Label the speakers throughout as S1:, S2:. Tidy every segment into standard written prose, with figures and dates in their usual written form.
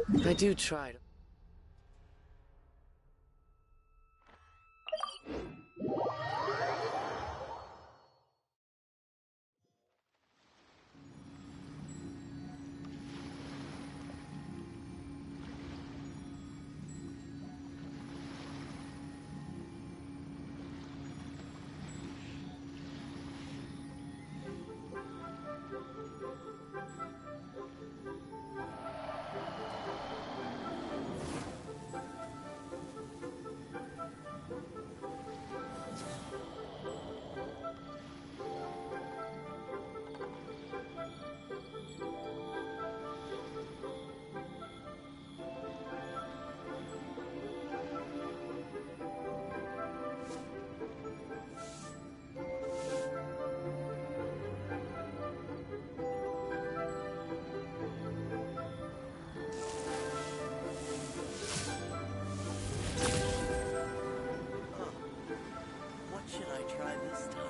S1: I do try to. What should I try this time? What should I try this time?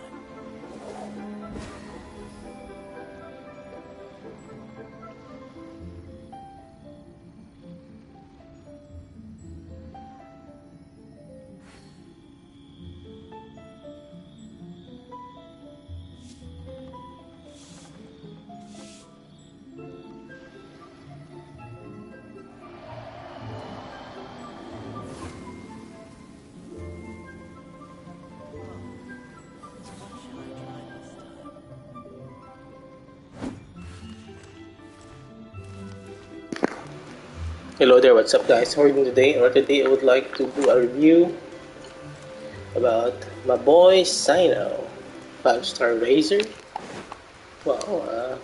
S2: Hello there, what's up guys? How are you doing today? Today I would like to do a review about my boy Cyno, 5-star Razer. Well,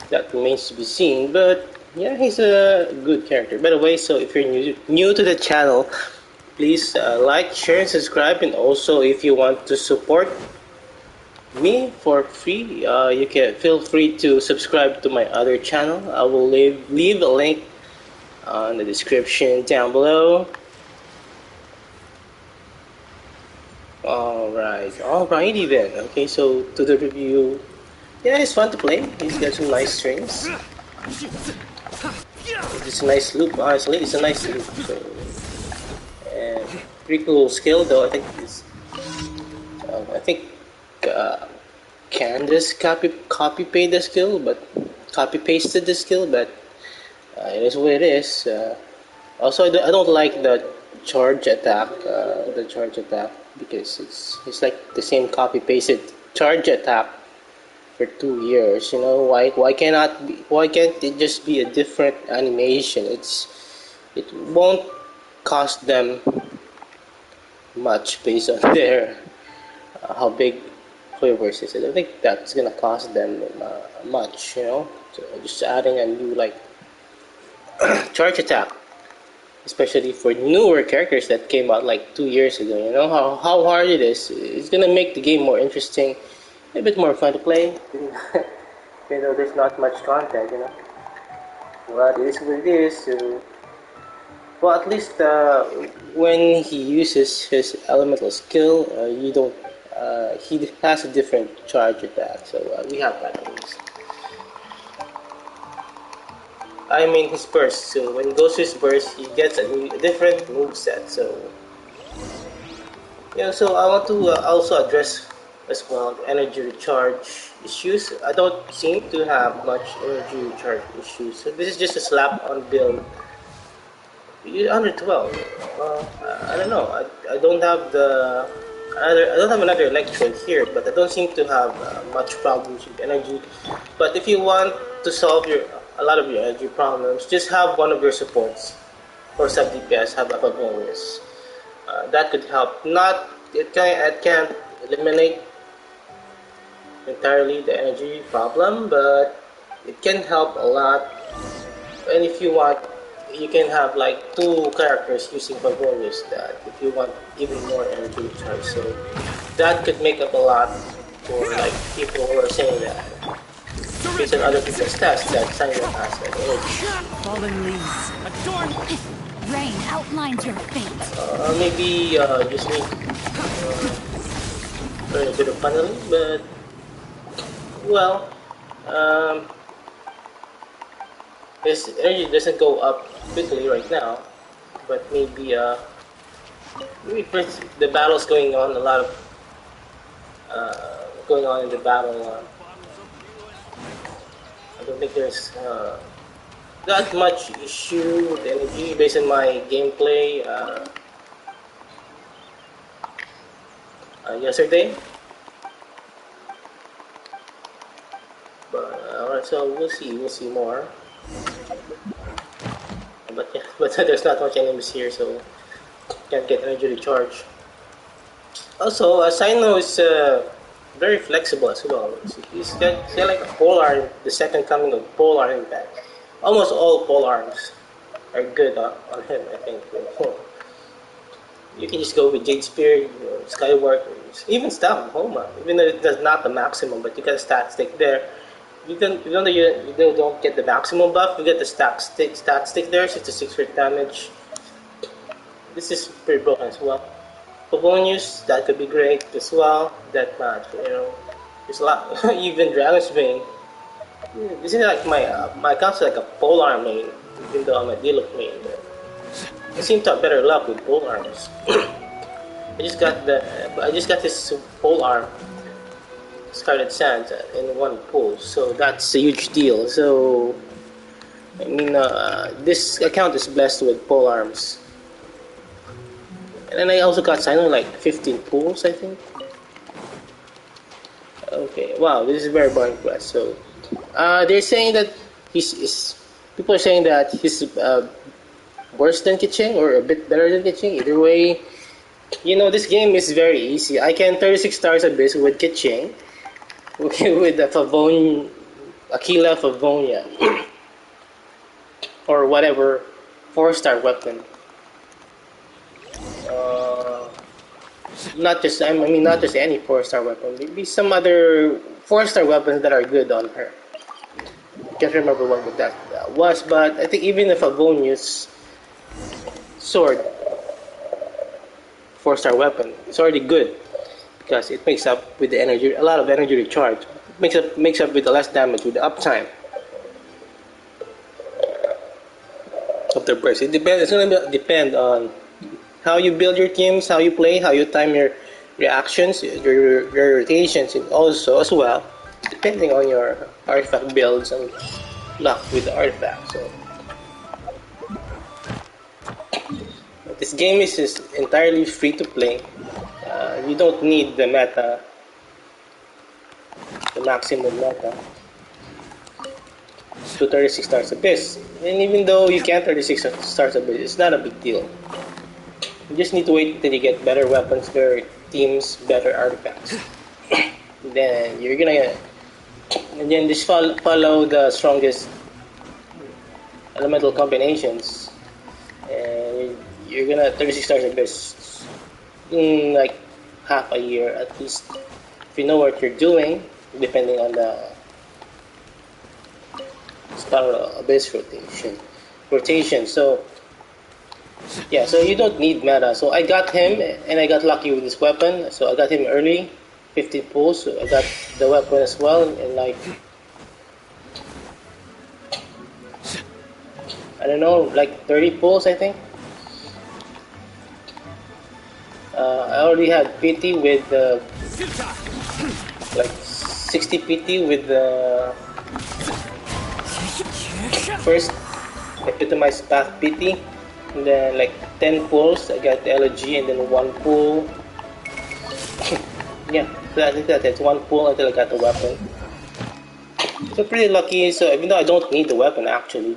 S2: that remains to be seen, but yeah, he's a good character. By the way, so if you're new to the channel, please like, share, and subscribe. And also, if you want to support me for free, you can feel free to subscribe to my other channel. I will leave a link on the description down below. Alrighty then. Okay, so to the review. Yeah, it's fun to play. He's got some nice strings. It's a nice loop, honestly. It's a nice loop. So, and pretty cool skill though. I think Candace copy paste the skill, but copy pasted the skill, but it is what it is. Also, I don't like the charge attack. Because it's like the same copy pasted charge attack for 2 years. You know why can't it just be a different animation? It won't cost them much based on their how big Quiver's is. I don't think that's gonna cost them much. You know, so just adding a new like charge attack, especially for newer characters that came out like 2 years ago. You know how hard it is. It's gonna make the game more interesting, a bit more fun to play. Even though there's not much content, you know. But it is what it is. So, well, at least when he uses his elemental skill, you don't. He has a different charge attack, so we have that at least. I mean his burst. So when he goes to his burst, he gets a different move set. So yeah. So I want to also address as well the energy recharge issues. I don't seem to have much energy recharge issues. So this is just a slap on build. You're under 12. Well, I don't know. I don't have I don't have another electrode here, but I don't seem to have much problems with energy. But if you want to solve a lot of your energy problems, just have one of your supports or sub DPS have a bonus. That could help. It can't eliminate entirely the energy problem, but it can help a lot. And if you want, you can have like 2 characters using Favorius that if you want even more energy recharge. So that could make up a lot for like people who are saying that based on other people's tests that Cyno has an energy.
S1: Fallen leaves. Adorn.
S3: Rain outlines your fate.
S2: Maybe just need a bit of funneling, but, well, um, His energy doesn't go up quickly right now, but maybe first the battle's going on, a lot of going on in the battle. I don't think there's that much issue with energy based on my gameplay yesterday. But alright, so we'll see more. But yeah, but there's not much enemies here, so can't get energy recharge. Also, Cyno is very flexible as well. He's got like a pole arm, the second coming of pole arm impact. Almost all pole arms are good on him, I think. You can just go with Jade Spear, Skyward, even Staff of Homa. Even though that's not the maximum, but you get a stat stick there. You don't get the maximum buff, you get the stat stick there, 66 crit damage. This is pretty broken as well. Pavonius, that could be great as well. That match, there's a lot. Even Dragon's Vein. This is like my account's like a polearm main, even though I'm a Diluc main. I seem to have better luck with polearms. I just got this polearm, Scarlet Sands, in one pull, so that's a huge deal. So I mean, this account is blessed with polearms. And then I also got Cyno like 15 pulls, I think. Okay, wow, this is a very boring quest. So, they're saying that people are saying that he's worse than Kiching or a bit better than Kiching. Either way, this game is very easy. I can 36 stars abyss with Kiching, with the Aquila Favonia, or whatever 4-star weapon. Not just any 4-star weapon. Maybe some other 4-star weapons that are good on her. Can't remember what that was, but I think even if Favonius sword, 4-star weapon, it's already good because it makes up with the energy, a lot of energy recharge. Makes up with the less damage with the uptime of the burst. It's gonna depend on how you build your teams, how you play, how you time your reactions, your rotations, and also as well, depending on your artifact builds and luck with the artifact. So this game is entirely free to play. You don't need the maximum meta to 36 stars abyss. And even though you can't 36 stars abyss, it's not a big deal. You just need to wait until you get better weapons, better teams, better artifacts. Then you're gonna, and then just follow the strongest elemental combinations, and you're gonna 36 stars abyss in like half a year at least. If you know what you're doing, depending on the star abyss rotation. So. Yeah, so you don't need meta. So I got him, and I got lucky with this weapon. So I got him early, 15 pulls. So I got the weapon as well, and like, I don't know, like 30 pulls, I think. I already had PT with like 60 PT with the first epitomized path PT. And then like 10 pulls, I got the LG, and then 1 pull. Yeah, so I think that's 1 pull until I got the weapon. So pretty lucky. So even though I don't need the weapon actually,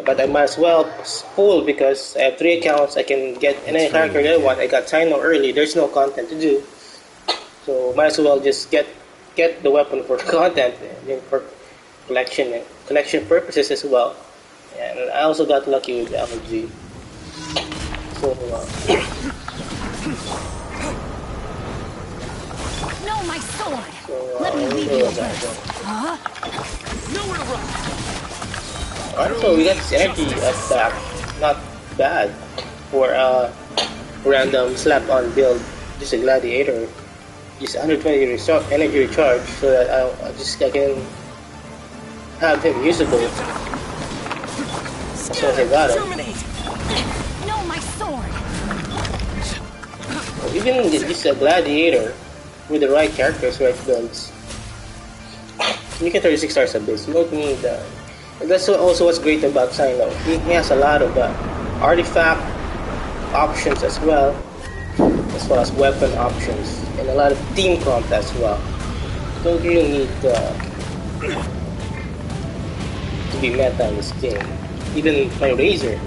S2: but I might as well pull because I have 3 accounts. I can get any character that I want. I got Cyno early. There's no content to do, so might as well just get the weapon for content and for collection purposes as well. And I also got lucky with the LG. So,
S3: No, my sword!
S2: so
S3: Let me leave you first. Huh?
S1: Nowhere to run.
S2: Alright, so we got this energy attack. Not bad for a random slap-on build. Just a gladiator. Just 120 energy recharge so that I can have him usable. As soon as I got it.
S3: No, my sword.
S2: Even just a gladiator with the right characters, right builds, you can 36 stars a bit. You don't need that's also what's great about Cyno. He has a lot of artifact options as well as weapon options, and a lot of team comp as well. You don't really need to be meta in this game. Even my Razor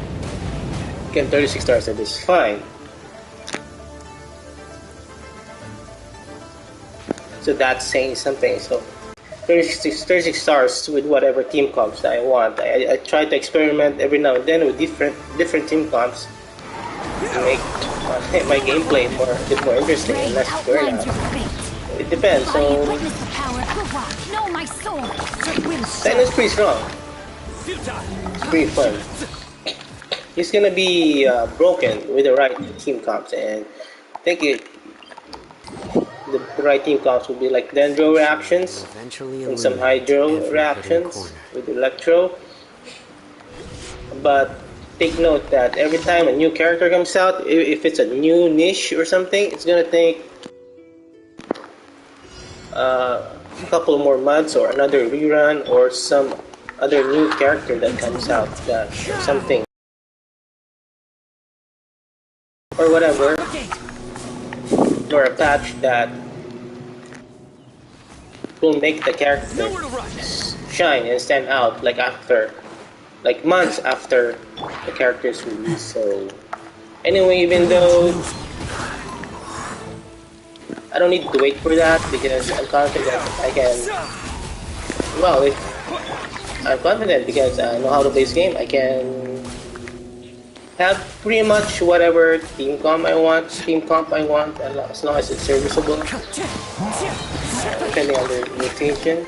S2: can 36 stars at this fine. So that's saying something. So 36 stars with whatever team comps that I want. I try to experiment every now and then with different team comps to make my gameplay more interesting and less burnout. It depends. So Cyno's pretty strong. It's pretty fun. He's gonna be broken with the right team comps, and I think the right team comps will be like Dendro reactions and some Hydro reactions with Electro. But take note that every time a new character comes out, if it's a new niche or something, it's gonna take a couple more months or another rerun or some other new character that comes out, that something or whatever, or a patch that will make the character shine and stand out, like months after the character is released. So anyway, even though I don't need to wait for that, because I'm confident I can, I'm confident because I know how to play this game. I can have pretty much whatever team comp I want, as long as it's serviceable, depending on the mutation. You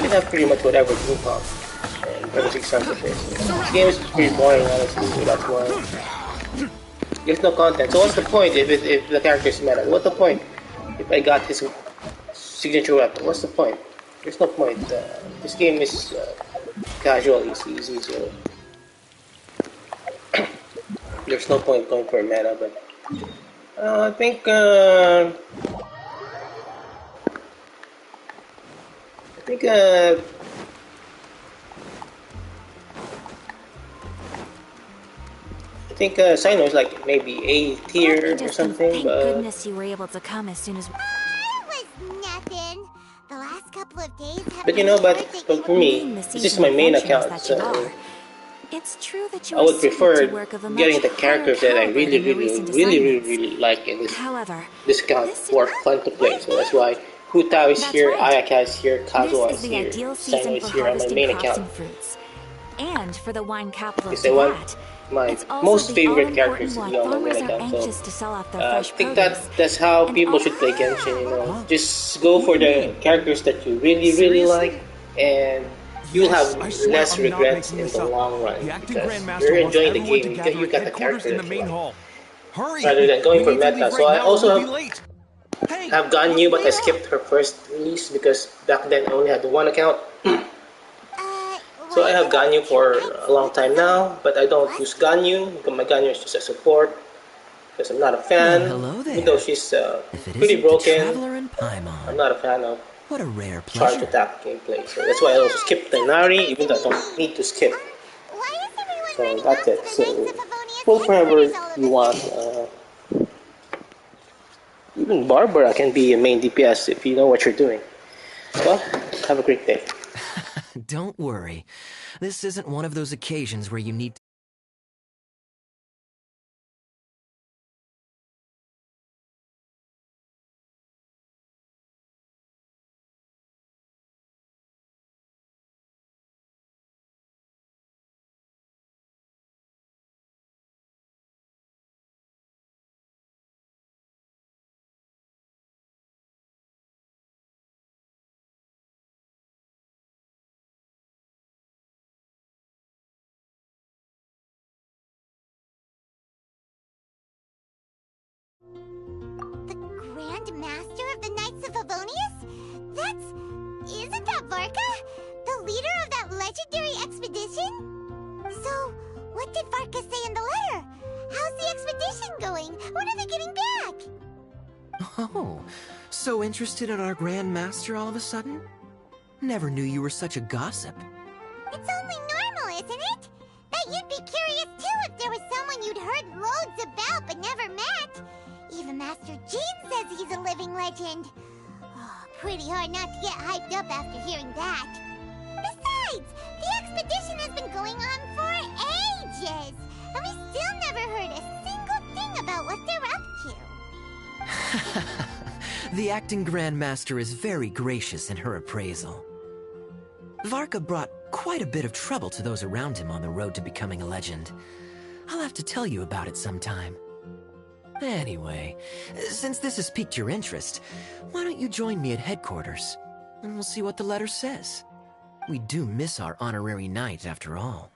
S2: can have pretty much whatever team comp, and 36 times of this. This game is pretty boring, honestly, so that's why there's no content. So what's the point if the character is meta? What's the point if I got his signature weapon? What's the point? There's no point. This game is casual, it's easy, so there's no point going for a meta. But I think I think Cyno is like maybe A tier or something.
S3: Thank goodness you were able to come as soon as.
S4: It was nothing. The last couple of days have
S2: But you know, but for me, this is my main account, so
S3: It's true that you
S2: I would prefer
S3: work of a
S2: getting
S3: much
S2: the characters
S3: higher
S2: that I
S3: caliber
S2: really,
S3: than your
S2: really,
S3: recent
S2: really, really,
S3: assignments.
S2: really like in
S3: However,
S2: this account for fun to play. So that's why Hutao is
S3: That's
S2: here,
S3: right.
S2: Ayaka is here, Kazuha
S3: this
S2: is
S3: is the
S2: here,
S3: ideal
S2: Cyno
S3: season
S2: is
S3: for
S2: here on my
S3: harvesting
S2: main
S3: crops
S2: account.
S3: and fruits. And for the wine capital of
S2: Because I want
S3: Tibet,
S2: my
S3: it's also
S2: most
S3: the
S2: favorite
S3: all-important
S2: characters to
S3: one
S2: be on my
S3: farmers
S2: main
S3: are
S2: account.
S3: anxious
S2: So
S3: to sell off their
S2: I
S3: fresh
S2: think
S3: produce.
S2: that's how
S3: And
S2: people should play Genshin, you know. Just go for the characters that you really, really like, and you'll have less regrets in the long run, because you're enjoying the game, you got the character that you like, rather than going for meta. So I also have Ganyu, but I skipped her first release because back then I only had one account. So I have Ganyu for a long time now, but I don't use Ganyu because my Ganyu is just a support, because I'm not a fan.
S5: Well, hello there.
S2: Even though she's
S5: If it
S2: pretty
S5: isn't the
S2: broken,
S5: Traveler in Paimon.
S2: I'm not a fan of
S5: What a rare
S2: charge
S5: pleasure.
S2: attack gameplay. So that's why I also skipped the Nari, even though I don't need to skip.
S4: Why is everyone
S2: So
S4: running
S2: that's
S4: off
S2: it.
S4: to the
S2: So
S4: Knights of Favonius
S2: pull wherever
S4: headquarters all of
S2: you
S4: a
S2: want.
S4: sudden?
S2: Even Barbara can be a main DPS if you know what you're doing. Well, have a great day.
S5: Don't worry. This isn't one of those occasions where you need
S4: The Grand Master of the Knights of Favonius? Isn't that Varka? The leader of that legendary expedition? So,
S5: Oh, so interested in our Grand Master all of a sudden? Never knew you were such a gossip.
S4: It's only normal, isn't it? Bet you'd be curious too if there was someone you'd heard loads about but never met. Even Master Gene says he's a living legend. Oh, pretty hard not to get hyped up after hearing that. Besides, the expedition has been going on for ages, and we still never heard a single thing about what they're up to.
S5: The acting Grand Master is very gracious in her appraisal. Varka brought quite a bit of trouble to those around him on the road to becoming a legend. I'll have to tell you about it sometime. Anyway, since this has piqued your interest, why don't you join me at headquarters, and we'll see what the letter says. We do miss our honorary knight, after all.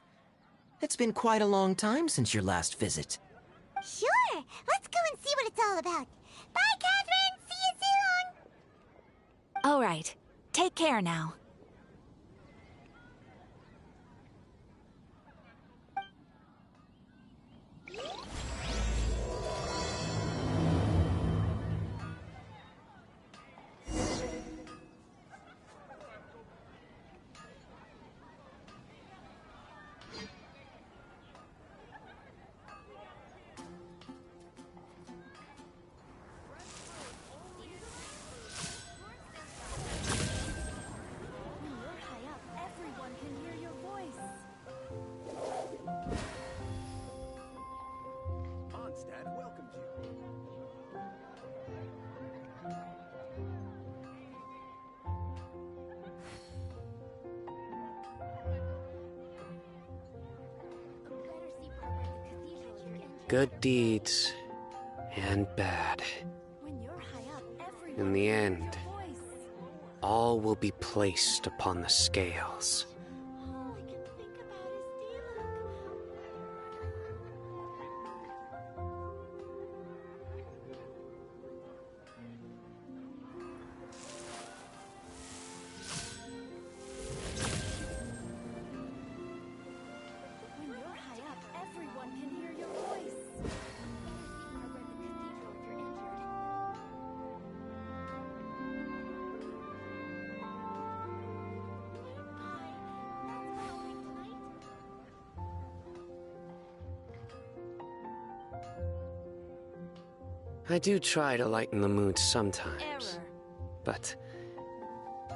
S5: It's been quite a long time since your last visit.
S4: Sure, let's go and see what it's all about. Bye, Catherine! See you soon!
S3: All right. Take care now.
S1: Mondstadt welcomes you.
S6: Good deeds and bad. In the end, all will be placed upon the scales. I do try to lighten the mood sometimes, but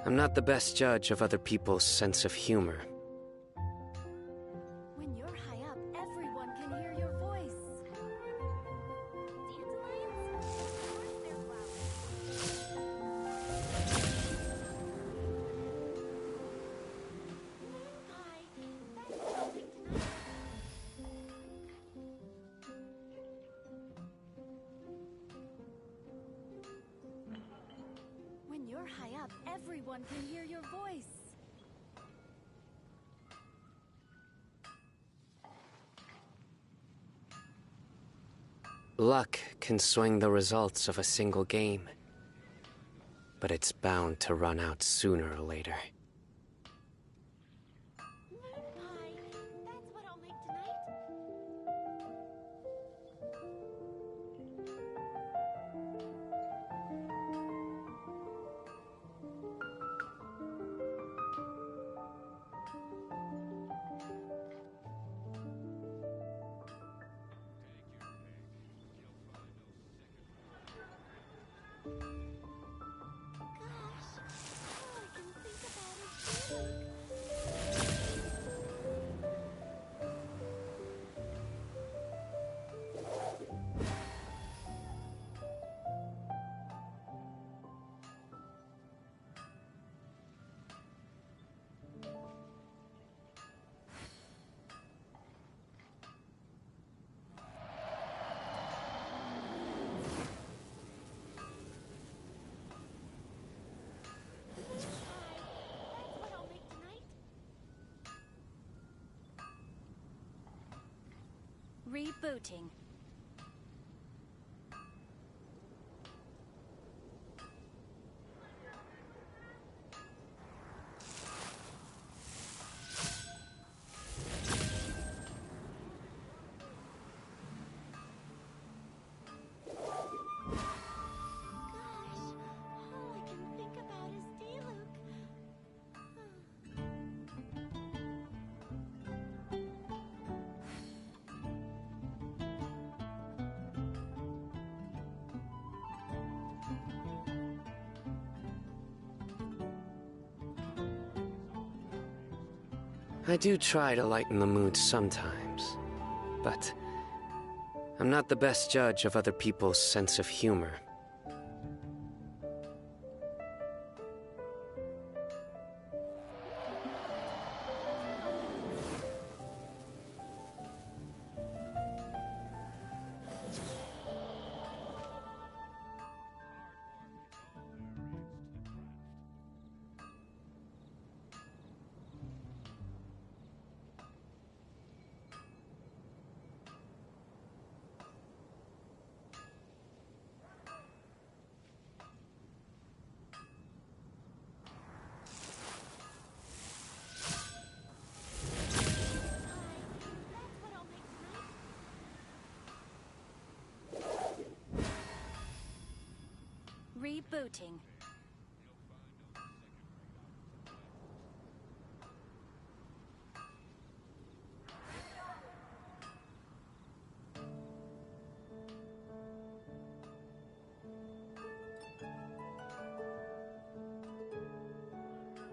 S6: I'm not the best judge of other people's sense of humor.
S3: When you're high up, everyone can hear your voice. When you're high up, everyone can hear your voice.
S6: Luck can swing the results of a single game, but it's bound to run out sooner or later.
S4: That's what I'll make tonight.
S3: Rebooting.
S6: I do try to lighten the mood sometimes, but I'm not the best judge of other people's sense of humor.
S3: Rebooting.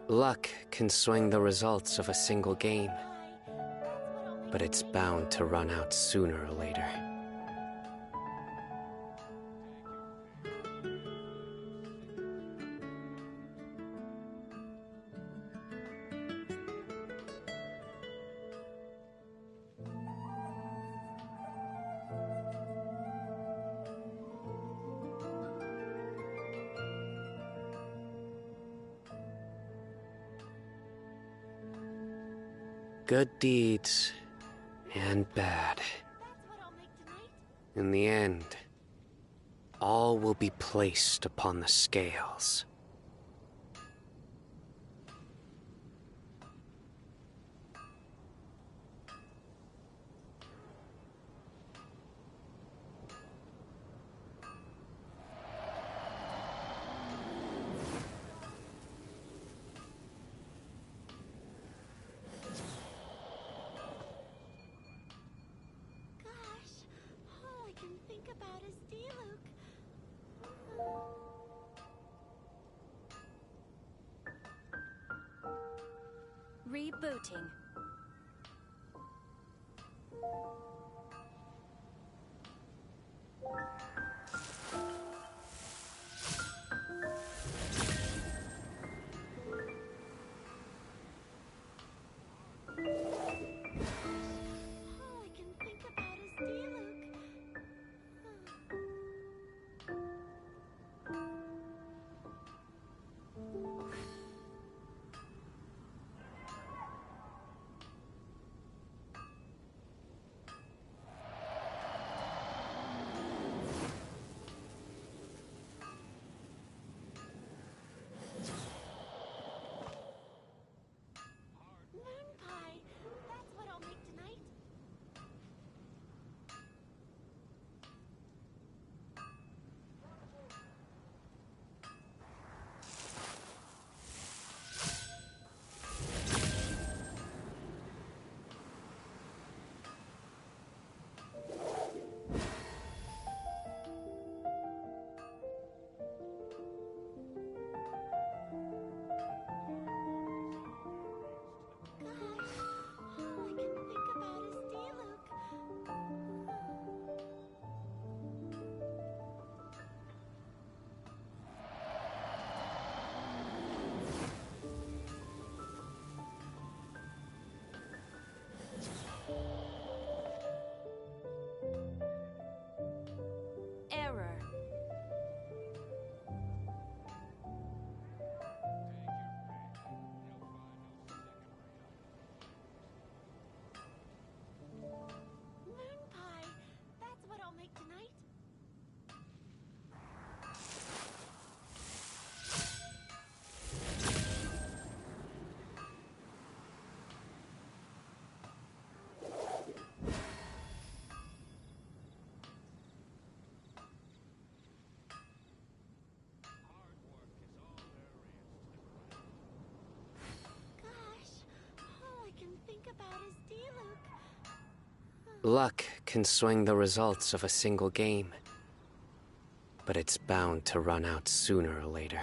S6: Luck can swing the results of a single game, but it's bound to run out sooner or later. Good deeds and bad. In the end, all will be placed upon the scales.
S4: Gosh, all I can think about is D-Luke.
S3: Rebooting.
S4: All I can think about is D-Luke. Moon pie. That's what I'll make tonight. Gosh, all I can think about is D-Luke.
S3: Error.
S4: Moon pie. That's what I'll make tonight. Gosh, all I can think about is D-Luke.
S6: Luck can swing the results of a single game, but it's bound to run out sooner or later.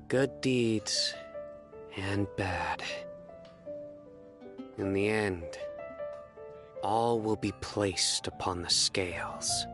S6: Good deeds and bad. In the end, all will be placed upon the scales.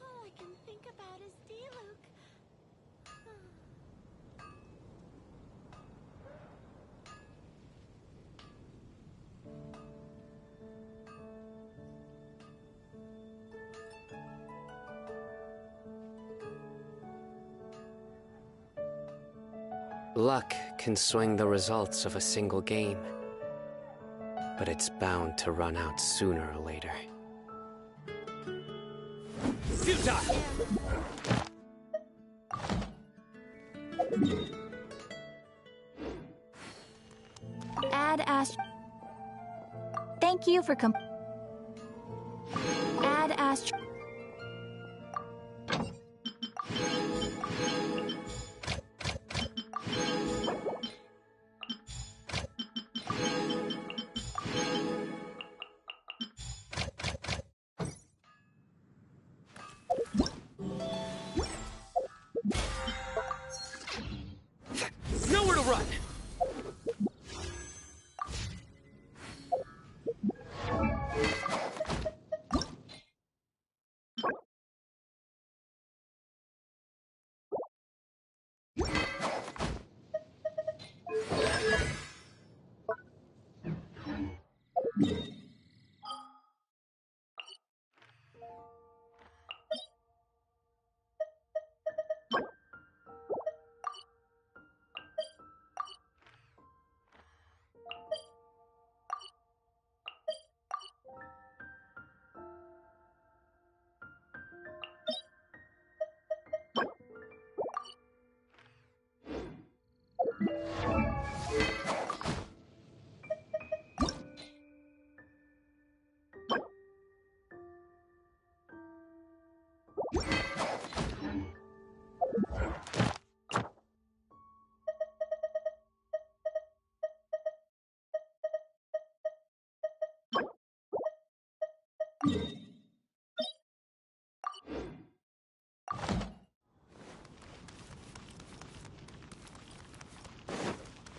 S3: All I can think about is Diluc.
S6: Luck can swing the results of a single game, but it's bound to run out sooner or later.
S3: Add Ast. Thank you for Add Ast.
S6: Nowhere to run!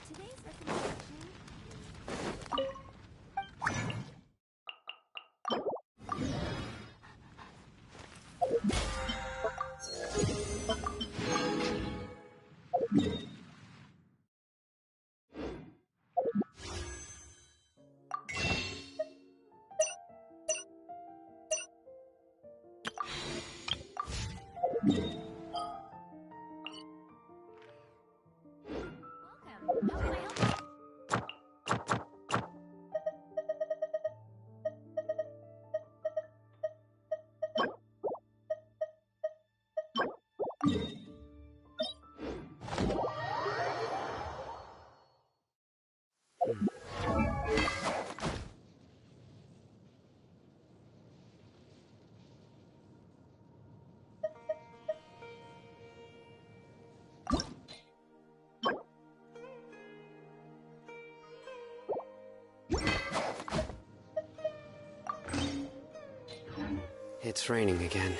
S3: Today's recommendation. Welcome. How can I help you?
S6: It's raining again.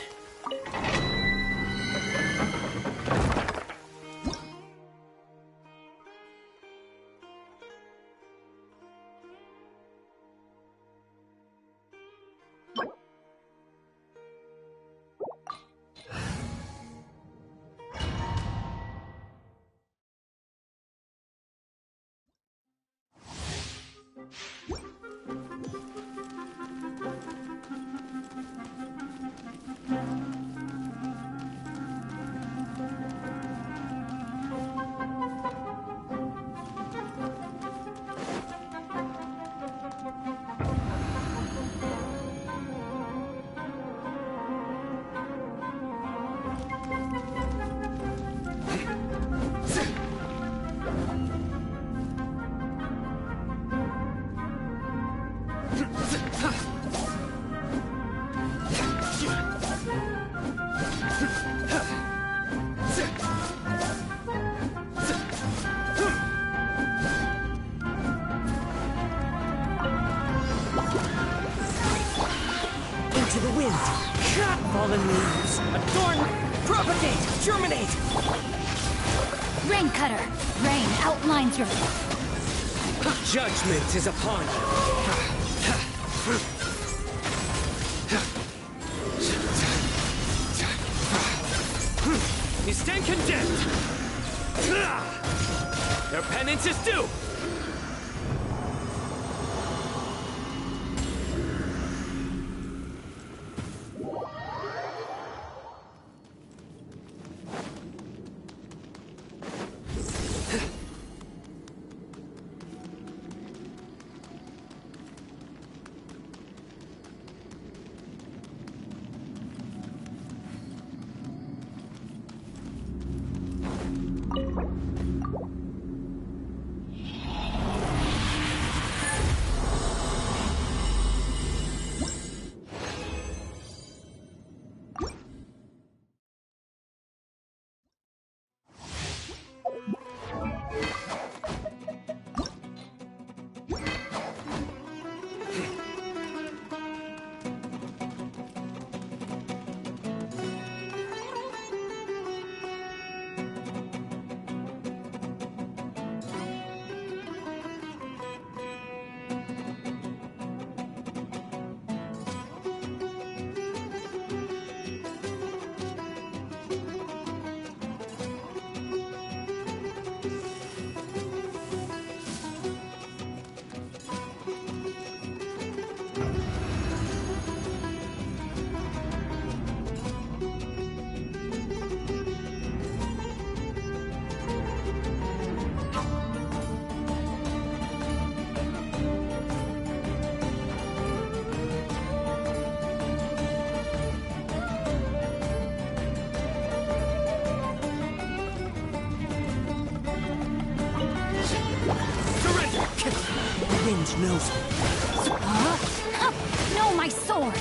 S5: Into the wind. Fallen leaves. Adorn. Propagate. Germinate.
S3: Rain cutter. Rain outlines your...
S6: Judgment is upon you. You stand condemned. Your penance is due.
S5: Wind knows me.
S3: Huh? No, my sword!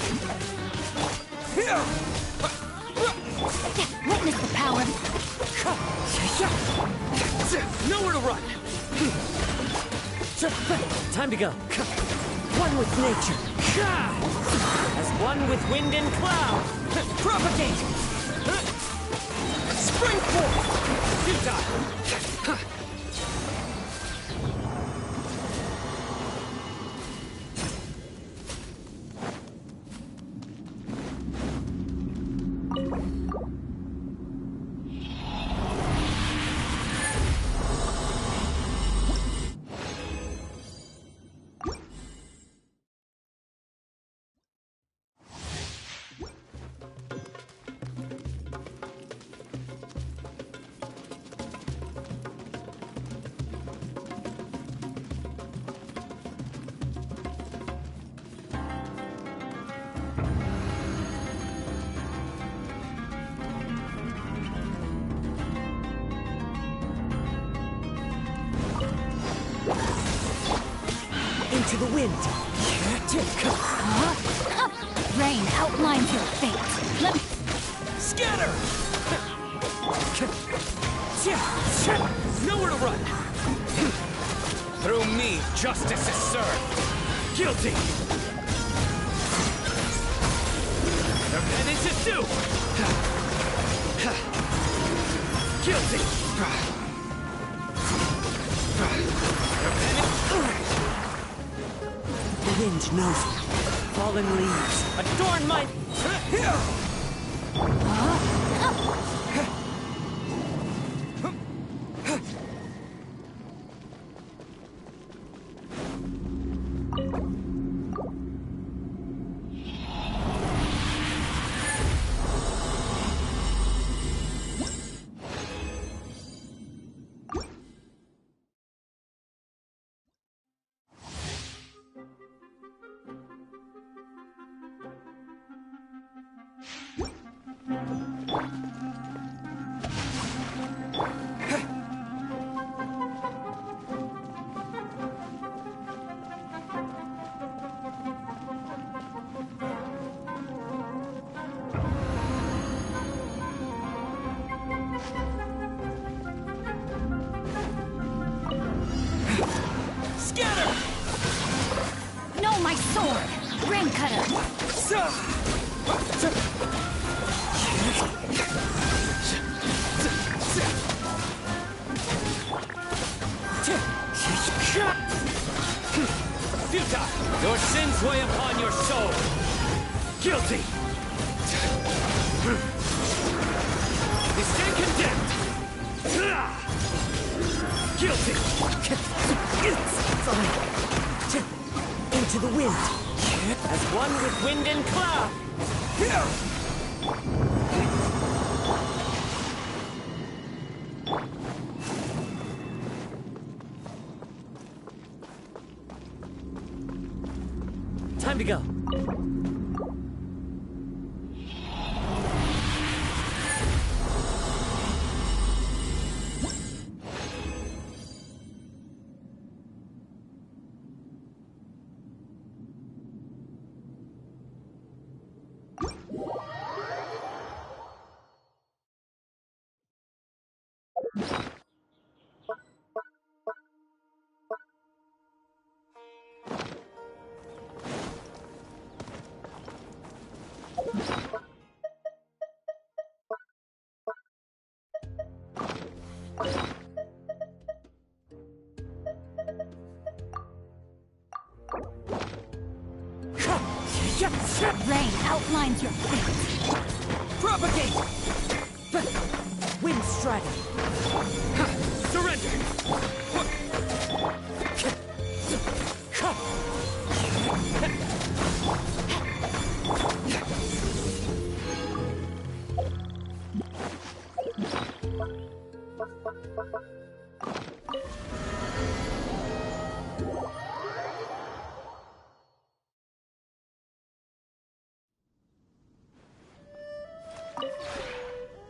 S3: Witness the power.
S6: Nowhere to run.
S5: Time to go. One with nature. As one with wind and cloud. Propagate! Spring forth!
S6: Futile.
S5: Into the wind.
S3: Rain outlines your fate. Let me...
S5: Scatter!
S6: Nowhere to run. Through me, justice is served. Guilty. Their penance is due. Guilty. Their penance...
S5: The wind knows me. Fallen leaves. Adorn my...
S3: No, my sword! Rain cutter!
S6: Guilty! You stand condemned! Guilty!
S5: Fine. Into the wind.
S6: As one with wind and cloud!
S5: Time to go.
S3: Rain outlines your fate.
S5: Propagate! Wind strike.
S6: Surrender!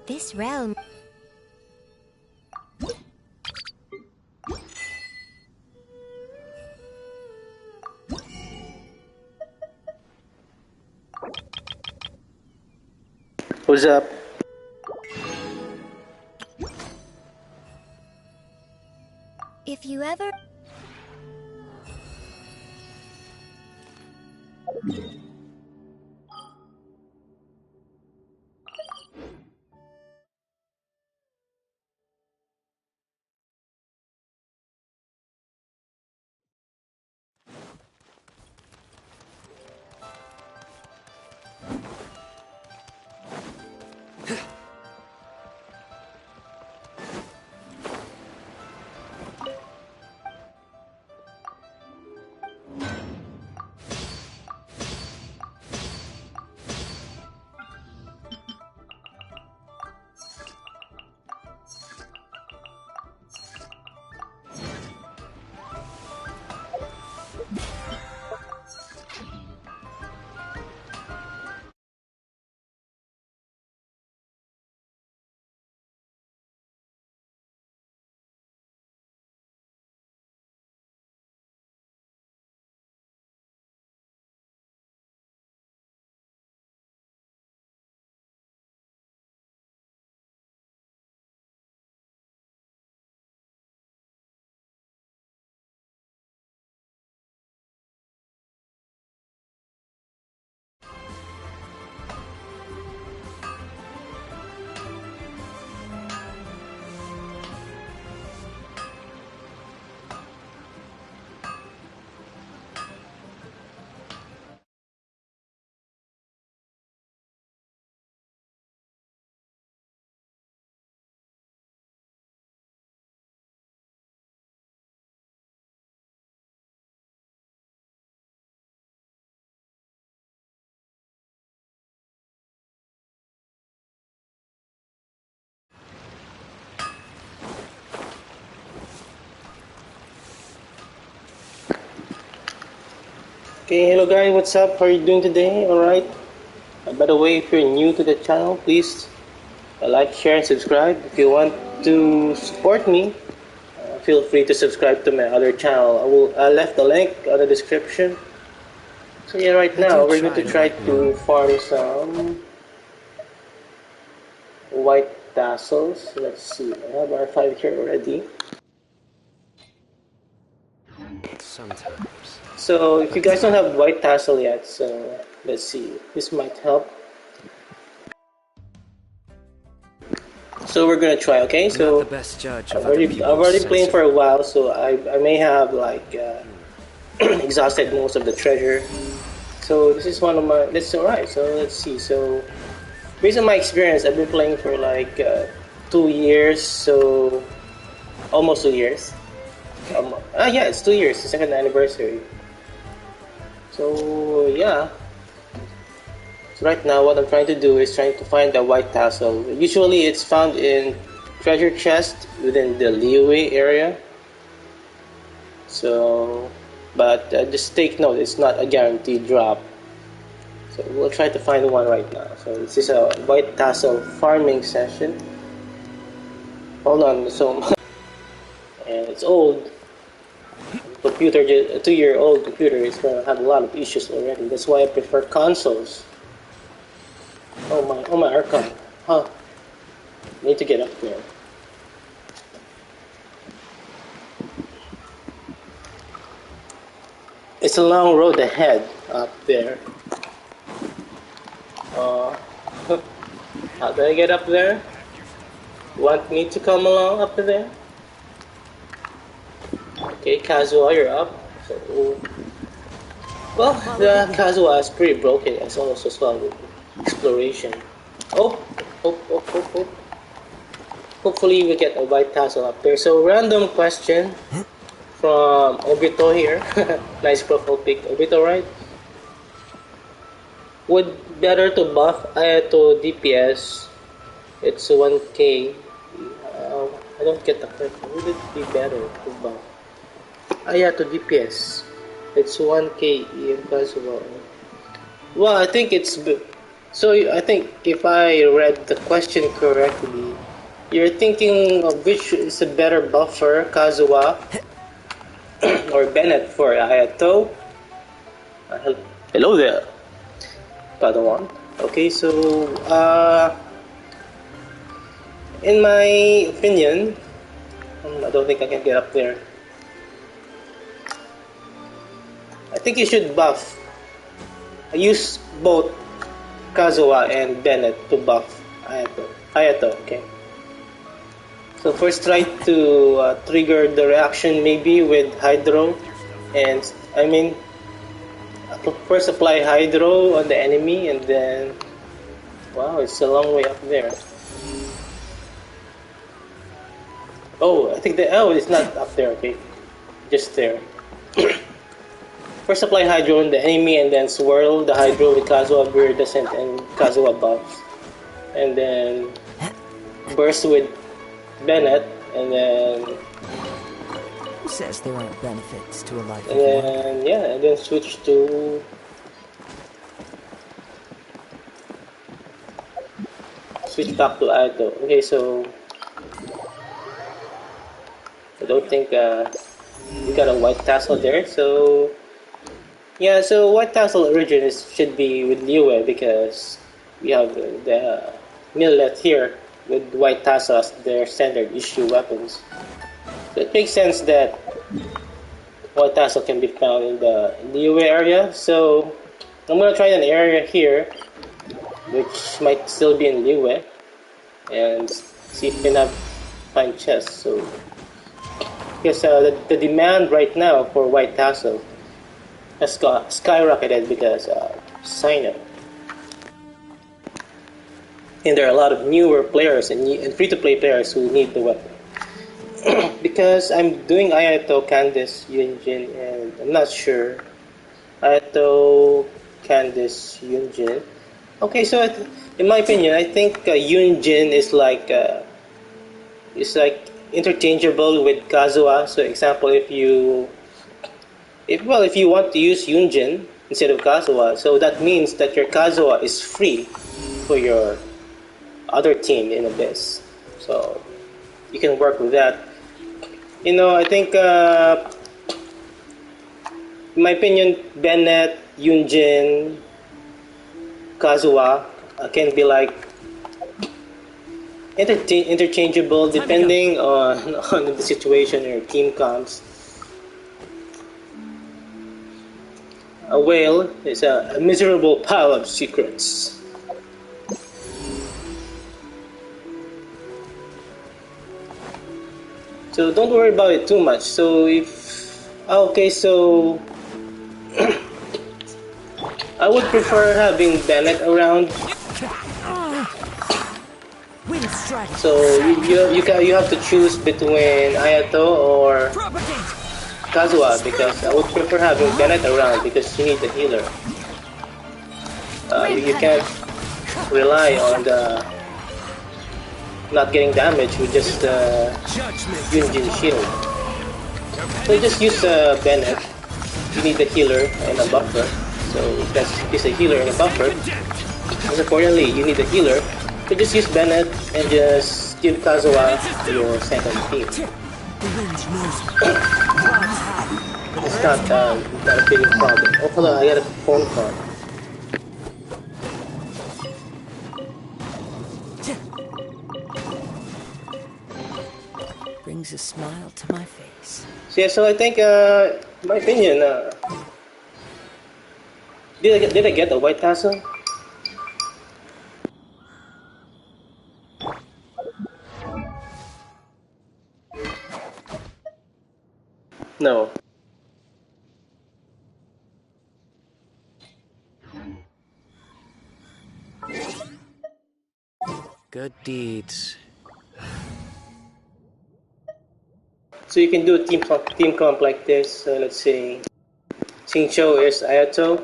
S4: This realm...
S2: What's up?
S4: If you ever...
S2: Okay, hello guys, what's up? How are you doing today? Alright. By the way, if you're new to the channel, please like, share, and subscribe. If you want to support me, feel free to subscribe to my other channel. I left the link on the description. So yeah, right now we're going to try to farm some white tassels. Let's see, I have our 5 here already.
S6: Sometimes.
S2: So if you guys don't have white tassel yet, so let's see, this might help. So we're gonna try, okay?
S6: I'm
S2: So
S6: not the best judge of
S2: I've already playing for a while, so I may have like exhausted most of the treasure. So this is one of my. That's alright. So let's see. So based on my experience, I've been playing for like 2 years. So almost 2 years. Yeah, it's 2 years. The second anniversary. So yeah. So right now, what I'm trying to do is trying to find the white tassel. Usually, it's found in treasure chest within the Liyue area. So, but just take note, it's not a guaranteed drop. So we'll try to find one right now. So this is a white tassel farming session. Hold on, so and it's old. Computer, a 2-year-old computer is gonna have a lot of issues already. That's why I prefer consoles. Oh my archive. Huh. Need to get up there. It's a long road ahead up there. How do I get up there? Want me to come along up there? Okay, Kazuha, you're up. So, well, the Kazuha is pretty broken. It's almost as well with exploration. Oh. Hopefully we get a white tassel up there. So, random question from Obito here. Nice profile pic. Obito, right? Would better to buff Ayato DPS? It's 1k. I don't get the question. Would it be better to buff Ayato DPS? It's 1k in Kazuha. Well, I think it's. So I think if I read the question correctly, you're thinking of which is a better buffer, Kazuha or Bennett for Ayato. Hello there, Padawan. Okay, so in my opinion, I don't think I can get up there. I think you should buff. I use both Kazuha and Bennett to buff Ayato, okay. So first try to trigger the reaction maybe with Hydro, and I mean first apply Hydro on the enemy and then wow, it's a long way up there. Oh, I think it's not up there, okay, just there. First apply Hydro on the enemy and then swirl the Hydro with Kazuha Viridescent and Kazuha buffs. And then burst with Bennett and then...
S5: Who says there aren't benefits to a life of
S2: war? And yeah, and then switch to... Switch back to Ayato. Okay, so... I don't think we got a white tassel there, so... Yeah, so white tassel origin should be with Liyue because we have the millet here with white tassel as their standard issue weapons. So it makes sense that white tassel can be found in the Liyue area. So I'm gonna try an area here, which might still be in Liyue, and see if we can find chests. So because the demand right now for white tassel has skyrocketed because of Cyno. And there are a lot of newer players and free-to-play players who need the weapon. Because I'm doing Ayato, Candice, Yunjin, and I'm not sure. Ayato, Candice, Yunjin. Okay, so in my opinion, I think Yunjin is like interchangeable with Kazuha. So, example, if you want to use Yunjin instead of Kazuha, so that means that your Kazuha is free for your other team in Abyss. So you can work with that. You know, I think, in my opinion, Bennett, Yunjin, Kazuha can be like interchangeable depending on the situation your team comes. A whale is a miserable pile of secrets. So don't worry about it too much. So if... Okay, so... I would prefer having Bennett around.
S5: Wind strike.
S2: So you have to choose between Ayato or Kazuha, because I would prefer having Bennett around because you need the healer. You can't rely on the not getting damage with just Yunjin shield. So just use Bennett. You need the healer and a buffer. So that's is a healer and a buffer. Most importantly, you need a healer. So just use Bennett and just give Kazuha your second team. It's not a big problem. Oh, hold on, I got a phone call.
S5: Brings a smile to my face.
S2: So yeah, so I think, in my opinion, did I get the white tassel? No.
S6: Good deeds.
S2: So you can do a team comp like this. Let's say Xingqiu is Ayato.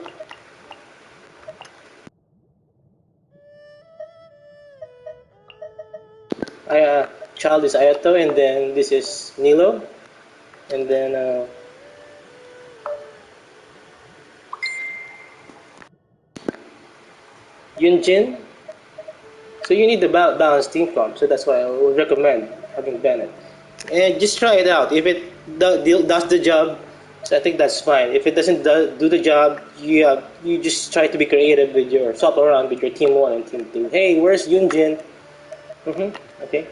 S2: Child is Ayato, and then this is Nilo, and then Yunjin. So you need the balanced team comp. So that's why I would recommend having Bennett. And just try it out. If it does the job, so I think that's fine. If it doesn't do the job, you just try to be creative with your swap around with your team 1 and team 2. Hey, where's Yunjin? Okay.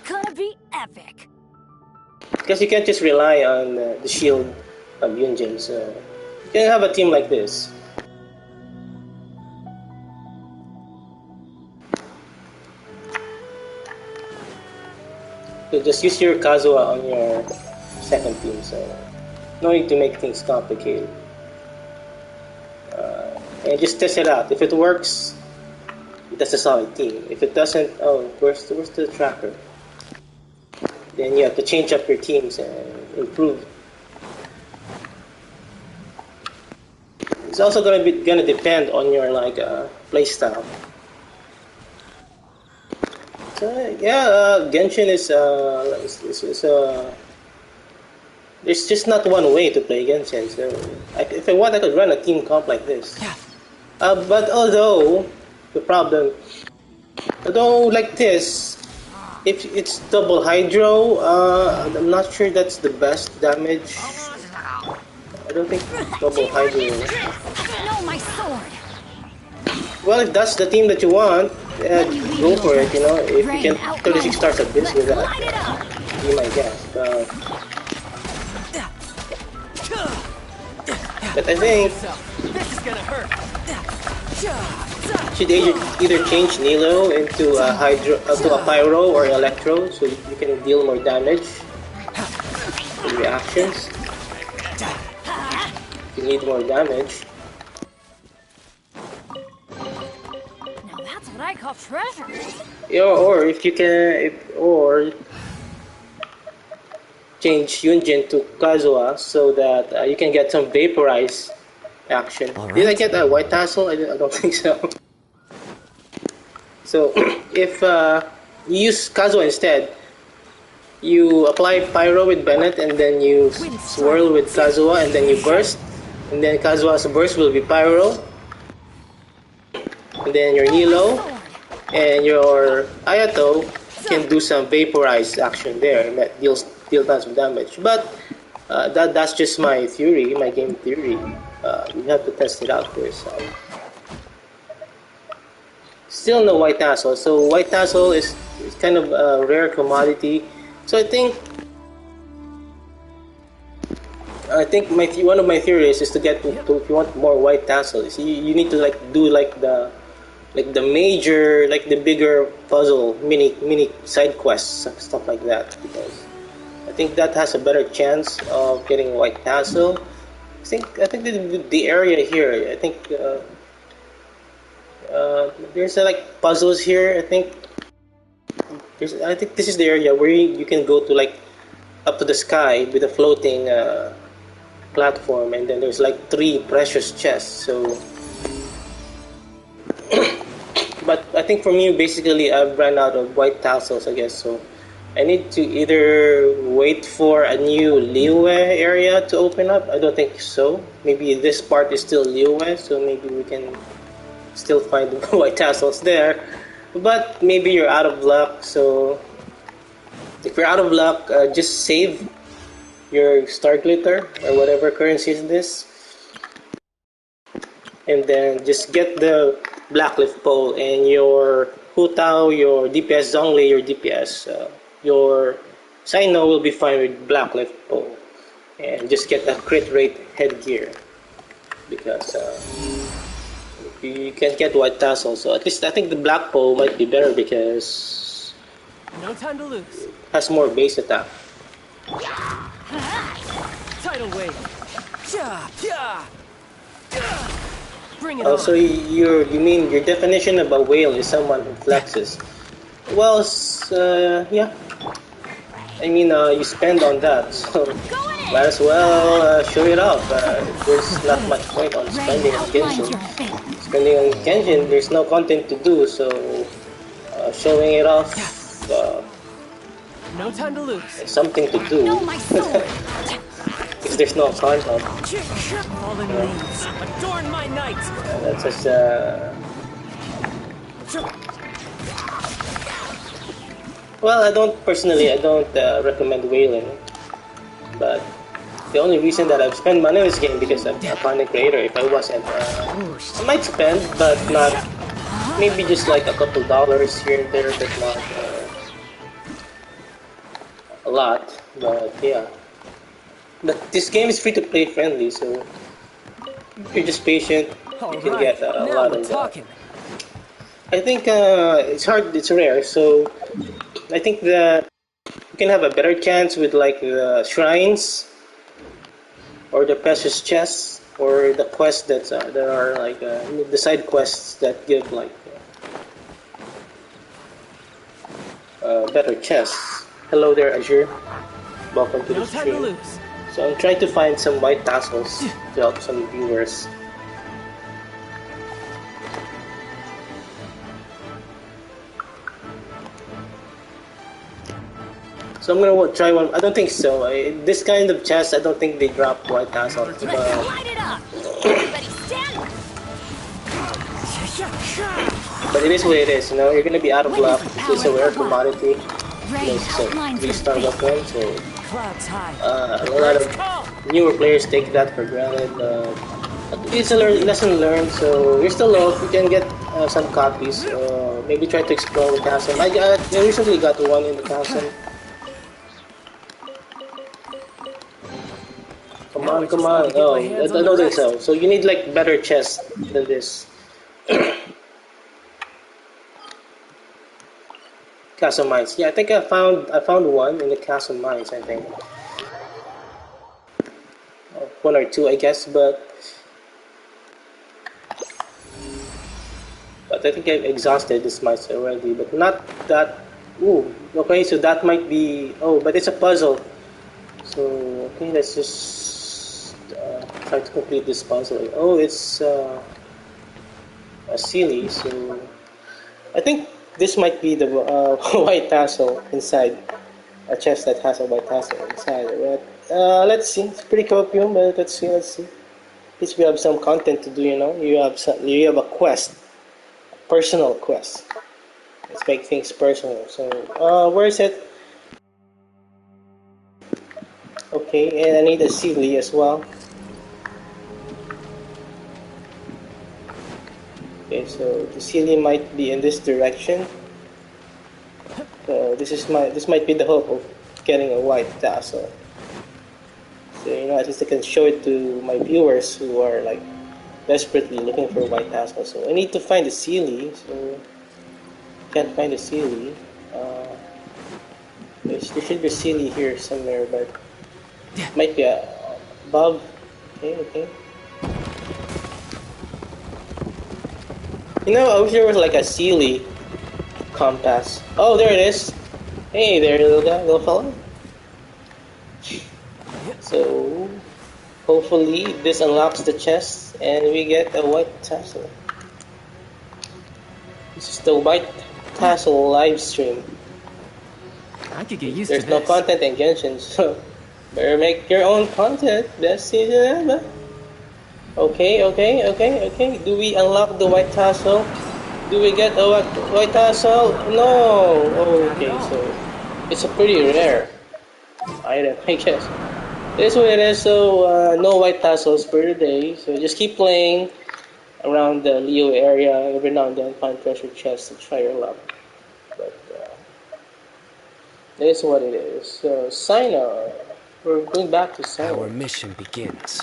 S3: Gonna be epic.
S2: Because you can't just rely on the shield of Yunjin. So you can have a team like this. So just use your Kazuha on your second team, so no need to make things complicated. And just test it out. If it works, that's a solid team. If it doesn't, oh, where's the tracker? Then you have to change up your teams and improve. It's also gonna depend on your play style. Genshin is there's just not one way to play Genshin. So if I want, I could run a team comp like this. But although like this, if it's double hydro, I'm not sure that's the best damage. I don't think double hydro.
S3: No, my sword.
S2: Well, if that's the team that you want, go for it, you know. If you can 36 stars at this with that, be my guess. But I think should either change Nilo into a Pyro or Electro, so you can deal more damage in reactions. If you need more damage.
S3: What I call treasure.
S2: Yeah, or if you can, change Yunjin to Kazuha so that you can get some vaporize action. Right. Did I get a white tassel? I don't think so. So if you use Kazuha instead, you apply Pyro with Bennett and then you swirl with Kazuha and then you burst, and then Kazuha's burst will be Pyro. And then your Nilo and your Ayato can do some vaporized action there, and that deals tons of damage. But that's just my theory, my game theory. You have to test it out for yourself. Still no white tassel. So white tassel is kind of a rare commodity. So I think one of my theories is to get if you want more white tassels, you need to do the major, the bigger puzzle, mini side quests, stuff like that, because I think that has a better chance of getting a white tassel. I think the area here. I think there's like puzzles here. I think this is the area where you can go to like up to the sky with a floating platform, and then there's like 3 precious chests. So, but I think for me, basically, I've run out of white tassels, I guess. So, I need to either wait for a new Liyue area to open up. I don't think so. Maybe this part is still Liyue, so maybe we can still find white tassels there. But maybe you're out of luck. So, if you're out of luck, just save your star glitter or whatever currency is this, and then just get the blackleaf pole and your Hutao, your DPS Zhongli, your DPS, your Cyno will be fine with blackleaf pole, and just get a crit rate headgear because you can get white tassel. So at least I think the black pole might be better because
S1: No time to lose.
S2: it has more base attack.
S1: Tidal wave. Ja, ja. Bring it on.
S2: So you mean your definition of a whale is someone who flexes? Well, yeah. I mean, you spend on that, so might as well show it off. There's not much point on spending on Genshin. Spending on Genshin, there's no content to do, so showing it off,
S1: No time to lose.
S2: something to do. Because there's no content.
S1: Fallen leaves. Adorn my night.
S2: That's just well, I don't recommend whaling, but the only reason that I've spent money on this game because I'm a content creator. If I wasn't, I might spend, but not. Maybe just like a couple dollars here and there, but not a lot. But yeah, but this game is free to play friendly, so if you're just patient, you can get a lot of that. I think it's hard, it's rare, so I think that you can have a better chance with like the shrines or the precious chests or the quests that are like the side quests that give like better chests. Hello there, Azure. Welcome to the stream. So I'm trying to find some white tassels to help some viewers. So I'm gonna try one. I don't think so. This kind of chest, I don't think they drop white tassel.
S3: Light it up! Everybody stand!
S2: But it is what it is. You know, you're gonna be out of luck. It's a rare commodity. So restart weapon. So a lot of newer players take that for granted. It's a lesson learned. So you're still low. You can get some copies. Maybe try to explore the castle. I recently got one in the castle. Come on. Oh, I don't think so. So you need like better chests than this. Castle mines. Yeah, I think I found one in the castle mines. I think 1 or 2, I guess, but I think I've exhausted this mines already. But not that. Ooh, okay. So that might be. Oh, but it's a puzzle. So okay, let's just try to complete this puzzle. Oh, it's a silly. So I think this might be the white tassel inside a chest that has a white tassel inside. But let's see. It's pretty copium, but let's see. At least we have some content to do. You know, you have a quest, a personal quest. Let's make things personal. So where is it? Okay, and I need a silly as well. Okay, so the ceiling might be in this direction. So this might be the hope of getting a white tassel. So you know, at least I can show it to my viewers who are like desperately looking for a white tassel. So I need to find the ceiling. So can't find the ceiling. There should be a ceiling here somewhere, but it might be above. Okay, okay. You know, I wish there was like a Sealy compass. Oh, there it is. Hey there, little guy, little fella. So, hopefully this unlocks the chest and we get a white tassel. This is the white tassel live stream.
S5: I could get used
S2: There's
S5: to
S2: no
S5: this.
S2: content in Genshin, so better make your own content. Best season ever. Okay, okay, okay, okay. Do we unlock the white tassel? Do we get a white tassel? No! Okay, so it's a pretty rare item, I guess. This is what it is, so no white tassels per day. So just keep playing around the Leo area. Every now and then find treasure chests to try your luck. But this is what it is. So Cyno. We're going back to Cyno.
S6: Our mission begins.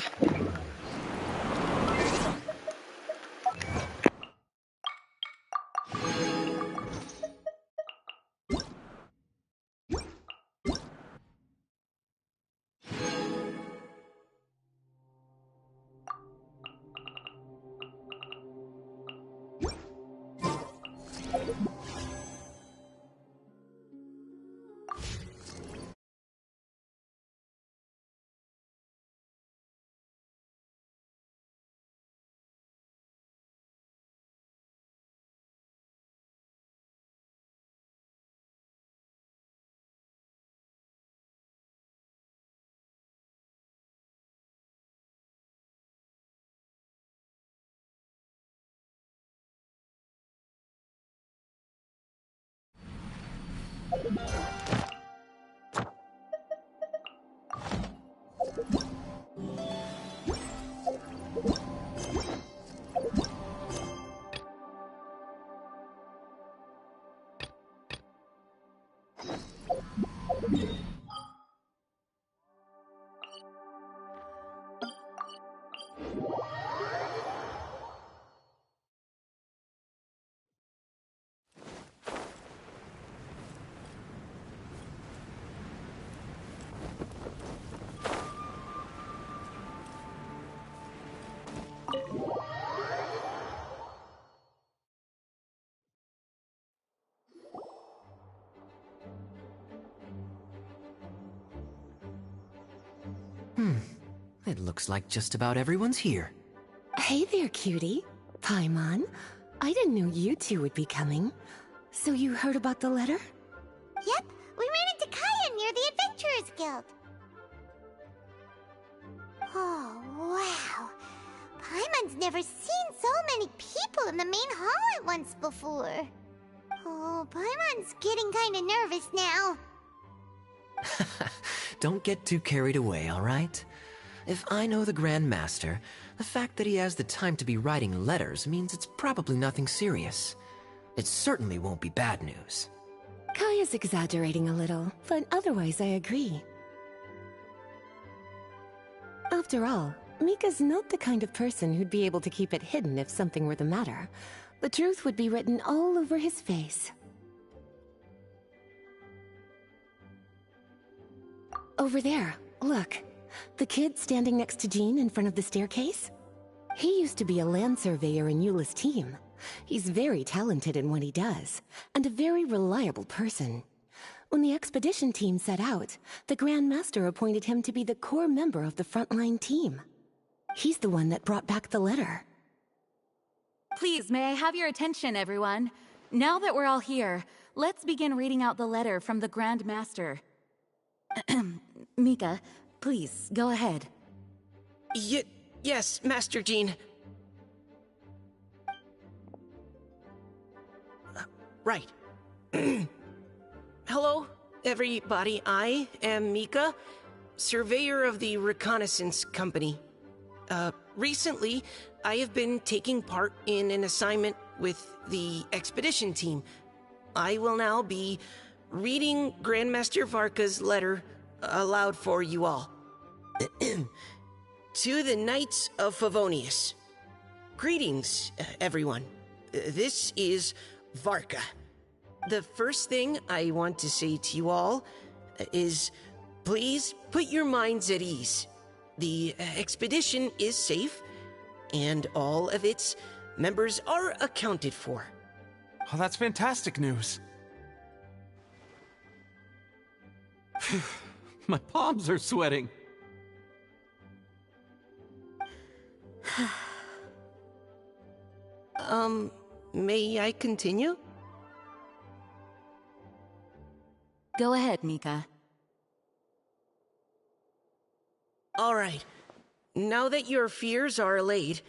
S5: It looks like just about everyone's here.
S7: Hey there, cutie. Paimon. I didn't know you two would be coming. So you heard about the letter?
S4: Yep, we ran into Kaya near the Adventurers Guild. Oh, wow. Paimon's never seen so many people in the main hall at once before. Oh, Paimon's getting kinda nervous now.
S5: Don't get too carried away, alright? If I know the Grand Master, the fact that he has the time to be writing letters means it's probably nothing serious. It certainly won't be bad news.
S7: Kaya's exaggerating a little, but otherwise I agree. After all, Mika's not the kind of person who'd be able to keep it hidden if something were the matter. The truth would be written all over his face. Over there, look. The kid standing next to Jean in front of the staircase? He used to be a land surveyor in Eula's team. He's very talented in what he does, and a very reliable person. When the expedition team set out, the Grand Master appointed him to be the core member of the frontline team. He's the one that brought back the letter.
S8: Please, may I have your attention, everyone? Now that we're all here, let's begin reading out the letter from the Grand Master. Mika, please, go ahead.
S6: Yes, Master Jean. Right. Hello, everybody. I am Mika, surveyor of the Reconnaissance Company. Recently, I have been taking part in an assignment with the expedition team. I will now be reading Grandmaster Varka's letter aloud for you all. To the Knights of Favonius. Greetings, everyone. This is Varka. The first thing I want to say to you all is please put your minds at ease. The expedition is safe, and all of its members are accounted for.
S9: Oh, that's fantastic news. My palms are sweating.
S6: May I continue?
S8: Go ahead, Mika.
S6: All right. Now that your fears are allayed,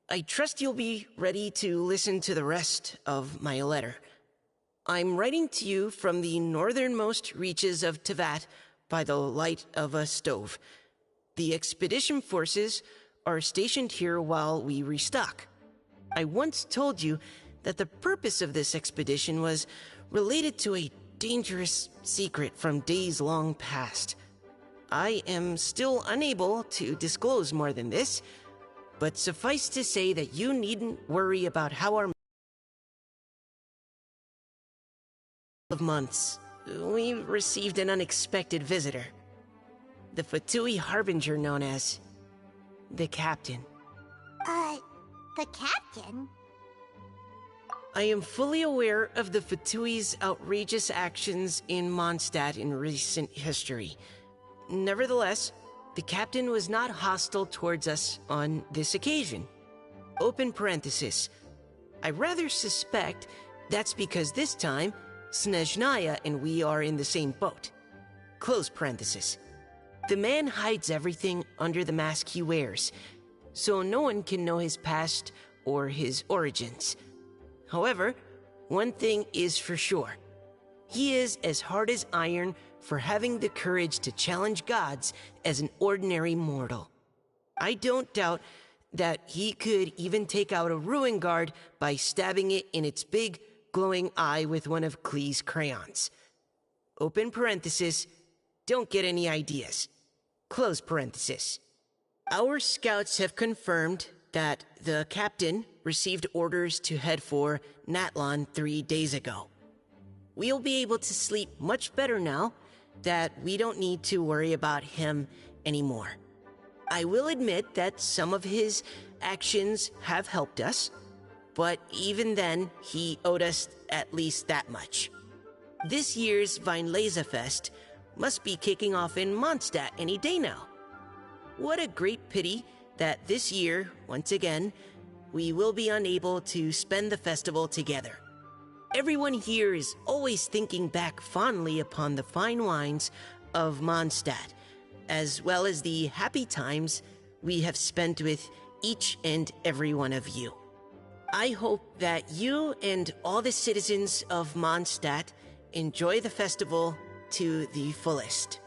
S6: I trust you'll be ready to listen to the rest of my letter. I'm writing to you from the northernmost reaches of Tevat by the light of a stove. The expedition forces are stationed here while we restock. I once told you that the purpose of this expedition was related to a dangerous secret from days long past. I am still unable to disclose more than this, but suffice to say that you needn't worry about how our of months, we received an unexpected visitor. The Fatui Harbinger known as the Captain.
S4: The Captain?
S6: I am fully aware of the Fatui's outrageous actions in Mondstadt in recent history. Nevertheless, the Captain was not hostile towards us on this occasion. Open parenthesis. I rather suspect that's because this time, Snezhnaya and we are in the same boat. Close parenthesis. The man hides everything under the mask he wears, so no one can know his past or his origins. However, one thing is for sure. He is as hard as iron for having the courage to challenge gods as an ordinary mortal. I don't doubt that he could even take out a ruin guard by stabbing it in its big, glowing eye with one of Klee's crayons. Open parenthesis, don't get any ideas. Close parenthesis. Our scouts have confirmed that the Captain received orders to head for Natlon 3 days ago. We'll be able to sleep much better now that we don't need to worry about him anymore. I will admit that some of his actions have helped us, but even then, he owed us at least that much. This year's Weinlesefest must be kicking off in Mondstadt any day now. What a great pity that this year, once again, we will be unable to spend the festival together. Everyone here is always thinking back fondly upon the fine wines of Mondstadt, as well as the happy times we have spent with each and every one of you. I hope that you and all the citizens of Mondstadt enjoy the festival to the fullest.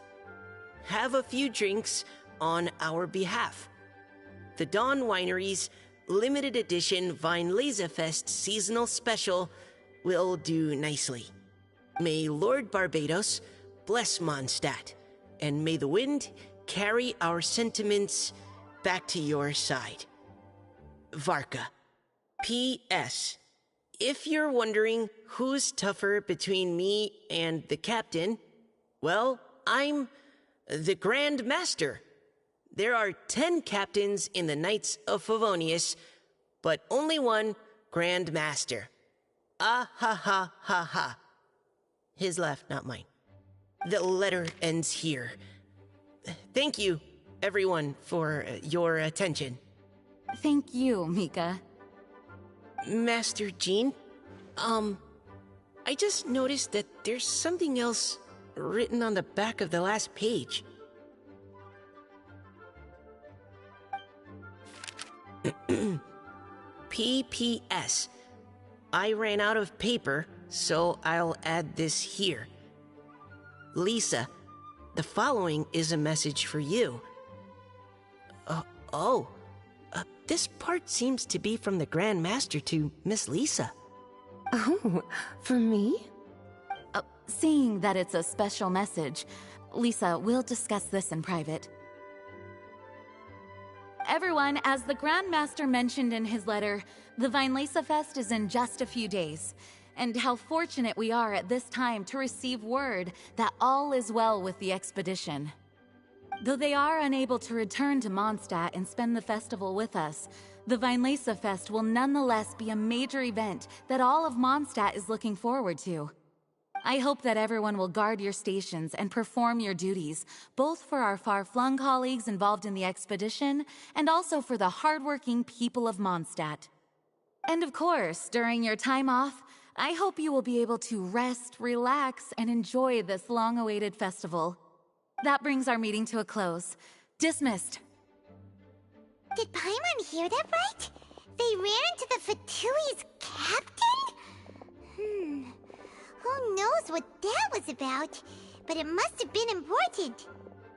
S6: Have a few drinks on our behalf. The Dawn Winery's limited edition Weinlesefest seasonal special will do nicely. May Lord Barbados bless Mondstadt, and may the wind carry our sentiments back to your side. Varka. P.S. If you're wondering who's tougher between me and the Captain, well, I'm the Grand Master. There are 10 captains in the Knights of Favonius, but only one Grand Master. Ah ha ha ha ha. His laugh, not mine. The letter ends here. Thank you, everyone, for your attention.
S8: Thank you, Mika.
S6: Master Jean, I just noticed that there's something else written on the back of the last page. P.P.S. I ran out of paper, so I'll add this here. Lisa, the following is a message for you. This part seems to be from the Grand Master to Miss Lisa.
S7: Oh, for me?
S8: Seeing that it's a special message, Lisa, we'll discuss this in private. Everyone, as the Grand Master mentioned in his letter, the Weinlesefest is in just a few days. And how fortunate we are at this time to receive word that all is well with the expedition. Though they are unable to return to Mondstadt and spend the festival with us, the Vinelesa Fest will nonetheless be a major event that all of Mondstadt is looking forward to. I hope that everyone will guard your stations and perform your duties, both for our far-flung colleagues involved in the expedition, and also for the hardworking people of Mondstadt. And of course, during your time off, I hope you will be able to rest, relax, and enjoy this long-awaited festival. That brings our meeting to a close. Dismissed.
S4: Did Paimon hear that right? They ran into the Fatui's captain? Who knows what that was about? But it must have been important.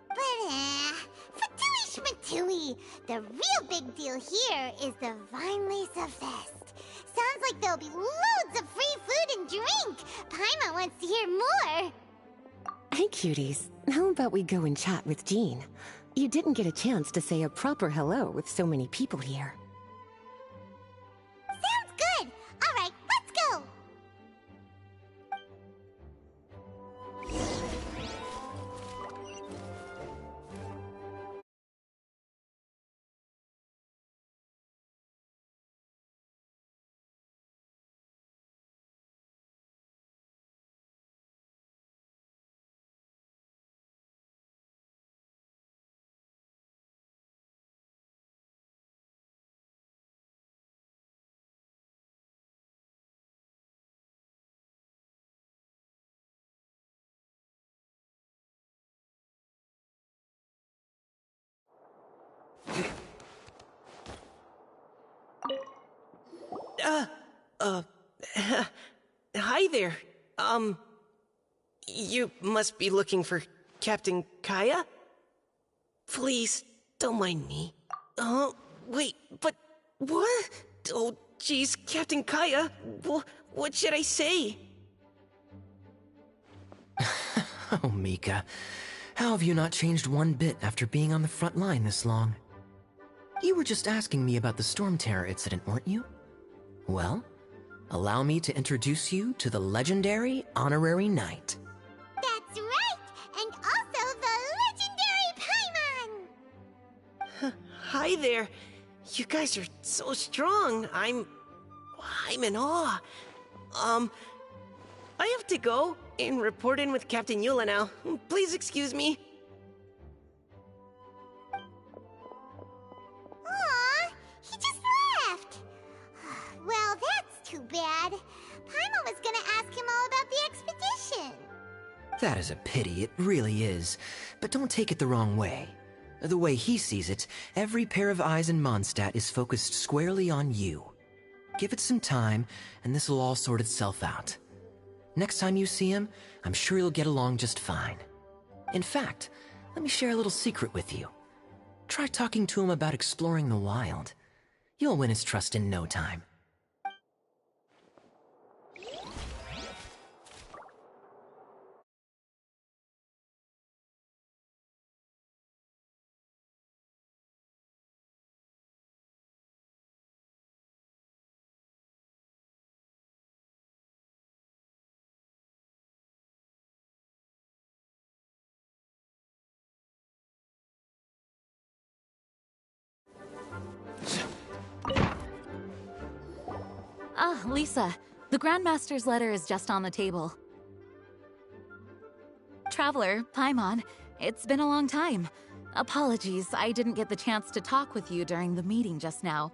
S4: But, Fatui Schmatui! The real big deal here is the Vinelesa Fest. Sounds like there'll be loads of free food and drink! Paimon wants to hear more!
S7: Hey, cuties. How about we go and chat with Jean? You didn't get a chance to say a proper hello with so many people here.
S4: Sounds good! Alright, let's go!
S6: Hi there. You must be looking for Captain Kaya? Please, don't mind me. Oh, wait, but what? Oh, geez, Captain Kaya, what should I say?
S5: Oh, Mika. How have you not changed one bit after being on the front line this long? You were just asking me about the Storm Terror incident, weren't you? Well, allow me to introduce you to the legendary Honorary Knight.
S4: That's right! And also the legendary Paimon!
S6: Hi there. You guys are so strong. I'm in awe. I have to go and report in with Captain Eula now. Please excuse me.
S4: Aw, he just left! Well, that's too bad. Paimon was gonna ask him all about the expedition.
S5: That is a pity, it really is. But don't take it the wrong way. The way he sees it, every pair of eyes in Mondstadt is focused squarely on you. Give it some time, and this will all sort itself out. Next time you see him, I'm sure you'll get along just fine. In fact, let me share a little secret with you. Try talking to him about exploring the wild. You'll win his trust in no time.
S8: Ah, Lisa, the Grandmaster's letter is just on the table. Traveler, Paimon, it's been a long time. Apologies, I didn't get the chance to talk with you during the meeting just now.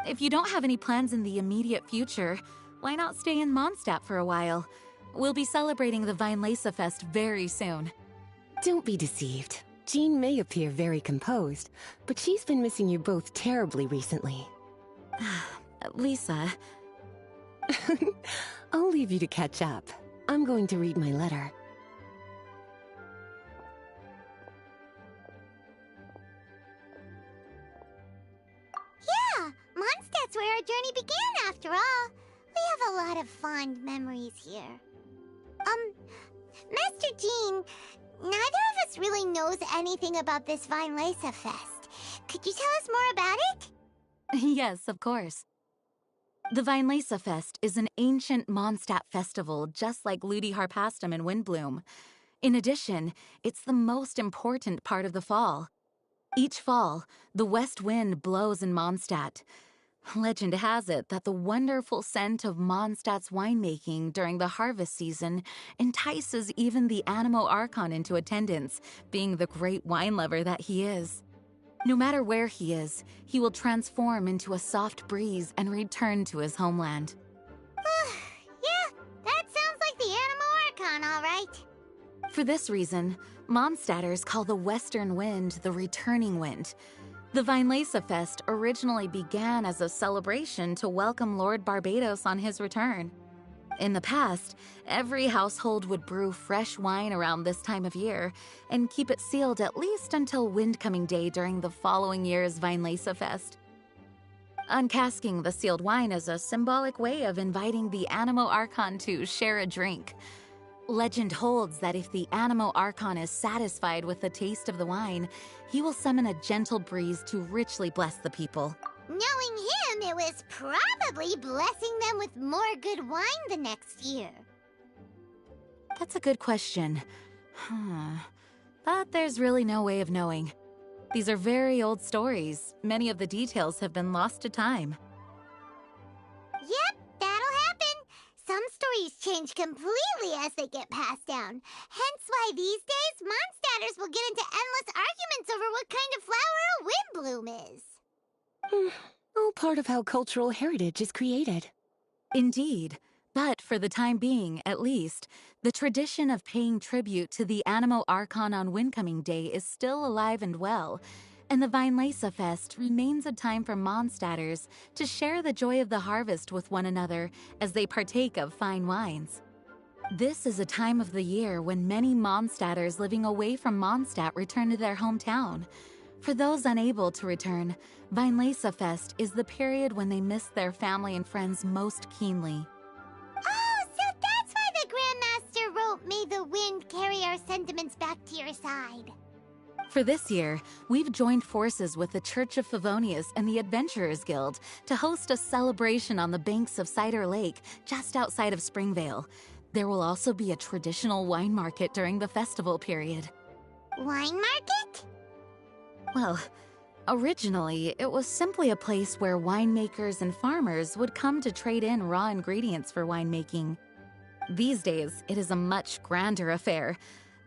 S8: If you don't have any plans in the immediate future, why not stay in Mondstadt for a while? We'll be celebrating the Vinelesa Fest very soon.
S7: Don't be deceived. Jean may appear very composed, but she's been missing you both terribly recently.
S8: Lisa...
S7: I'll leave you to catch up. I'm going to read my letter.
S4: Yeah, Mondstadt's where our journey began after all. We have a lot of fond memories here. Master Jean, neither of us really knows anything about this Vinelesa Fest. Could you tell us more about it?
S8: Yes, of course. The Vinelesa Fest is an ancient Mondstadt festival just like Ludi Harpastum and Windbloom. In addition, it's the most important part of the fall. Each fall, the west wind blows in Mondstadt. Legend has it that the wonderful scent of Mondstadt's winemaking during the harvest season entices even the Animo Archon into attendance, being the great wine lover that he is. No matter where he is, he will transform into a soft breeze and return to his homeland.
S4: Yeah, that sounds like the Animo Archon, all right.
S8: For this reason, Mondstadters call the western wind the returning wind. The Weinlese Fest originally began as a celebration to welcome Lord Barbados on his return. In the past, every household would brew fresh wine around this time of year and keep it sealed at least until Windcoming Day during the following year's Weinlese Fest. Uncasking the sealed wine is a symbolic way of inviting the Animo Archon to share a drink. Legend holds that if the Animo Archon is satisfied with the taste of the wine, he will summon a gentle breeze to richly bless the people.
S4: Knowing him, it was probably blessing them with more good wine the next year.
S8: That's a good question. But there's really no way of knowing. These are very old stories. Many of the details have been lost to time.
S4: Yep, that'll happen. Some stories change completely as they get passed down. Hence why these days, Mondstadters will get into endless arguments over what kind of flower a windbloom is.
S7: All part of how cultural heritage is created.
S8: Indeed. But for the time being, at least, the tradition of paying tribute to the Animo Archon on Windcoming Day is still alive and well, and the Weinlese Fest remains a time for Mondstadters to share the joy of the harvest with one another as they partake of fine wines. This is a time of the year when many Mondstadters living away from Mondstadt return to their hometown. For those unable to return, Weinlese Fest is the period when they miss their family and friends most keenly.
S4: Oh, so that's why the Grandmaster wrote, "May the wind carry our sentiments back to your side."
S8: For this year, we've joined forces with the Church of Favonius and the Adventurers Guild to host a celebration on the banks of Cider Lake, just outside of Springvale. There will also be a traditional wine market during the festival period.
S4: Wine market?
S8: Well, originally, it was simply a place where winemakers and farmers would come to trade in raw ingredients for winemaking. These days, it is a much grander affair.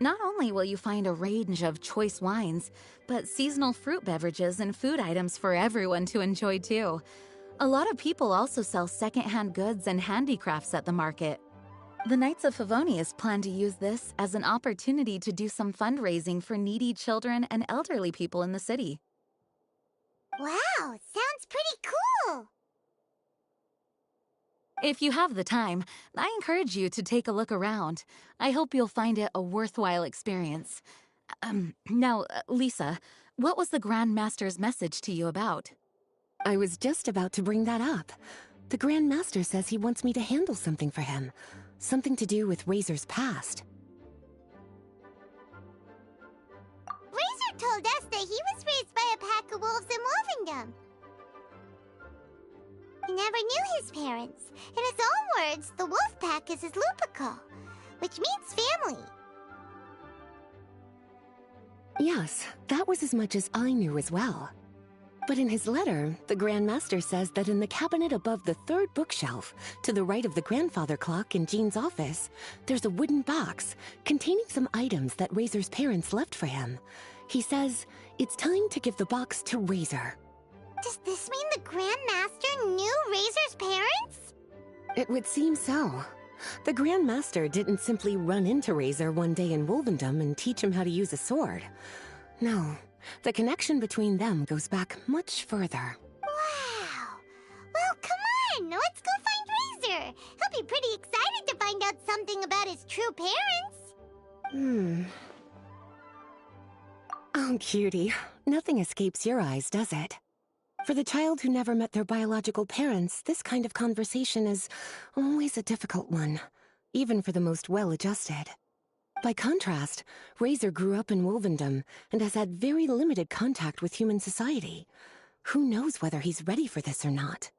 S8: Not only will you find a range of choice wines, but seasonal fruit beverages and food items for everyone to enjoy too. A lot of people also sell secondhand goods and handicrafts at the market. The Knights of Favonius plan to use this as an opportunity to do some fundraising for needy children and elderly people in the city.
S4: Wow, sounds pretty cool.
S8: If you have the time, I encourage you to take a look around. I hope you'll find it a worthwhile experience. Now, Lisa, what was the Grand Master's message to you about?
S7: I was just about to bring that up. The Grand Master says he wants me to handle something for him. Something to do with Razor's past.
S4: Razor told us that he was raised by a pack of wolves in Wolvendom. He never knew his parents. In his own words, the wolf pack is his lupical, which means family.
S7: Yes, that was as much as I knew as well. But in his letter, the Grand Master says that in the cabinet above the third bookshelf, to the right of the grandfather clock in Jean's office, there's a wooden box containing some items that Razor's parents left for him. He says it's time to give the box to Razor.
S4: Does this mean the Grand Master knew Razor's parents?
S7: It would seem so. The Grand Master didn't simply run into Razor one day in Wolvendom and teach him how to use a sword. No, the connection between them goes back much further.
S4: Wow! Well, come on! Let's go find Razor! He'll be pretty excited to find out something about his true parents!
S7: Oh, cutie. Nothing escapes your eyes, does it? For the child who never met their biological parents, this kind of conversation is always a difficult one, even for the most well-adjusted. By contrast, Razor grew up in Wolvendom and has had very limited contact with human society. Who knows whether he's ready for this or not?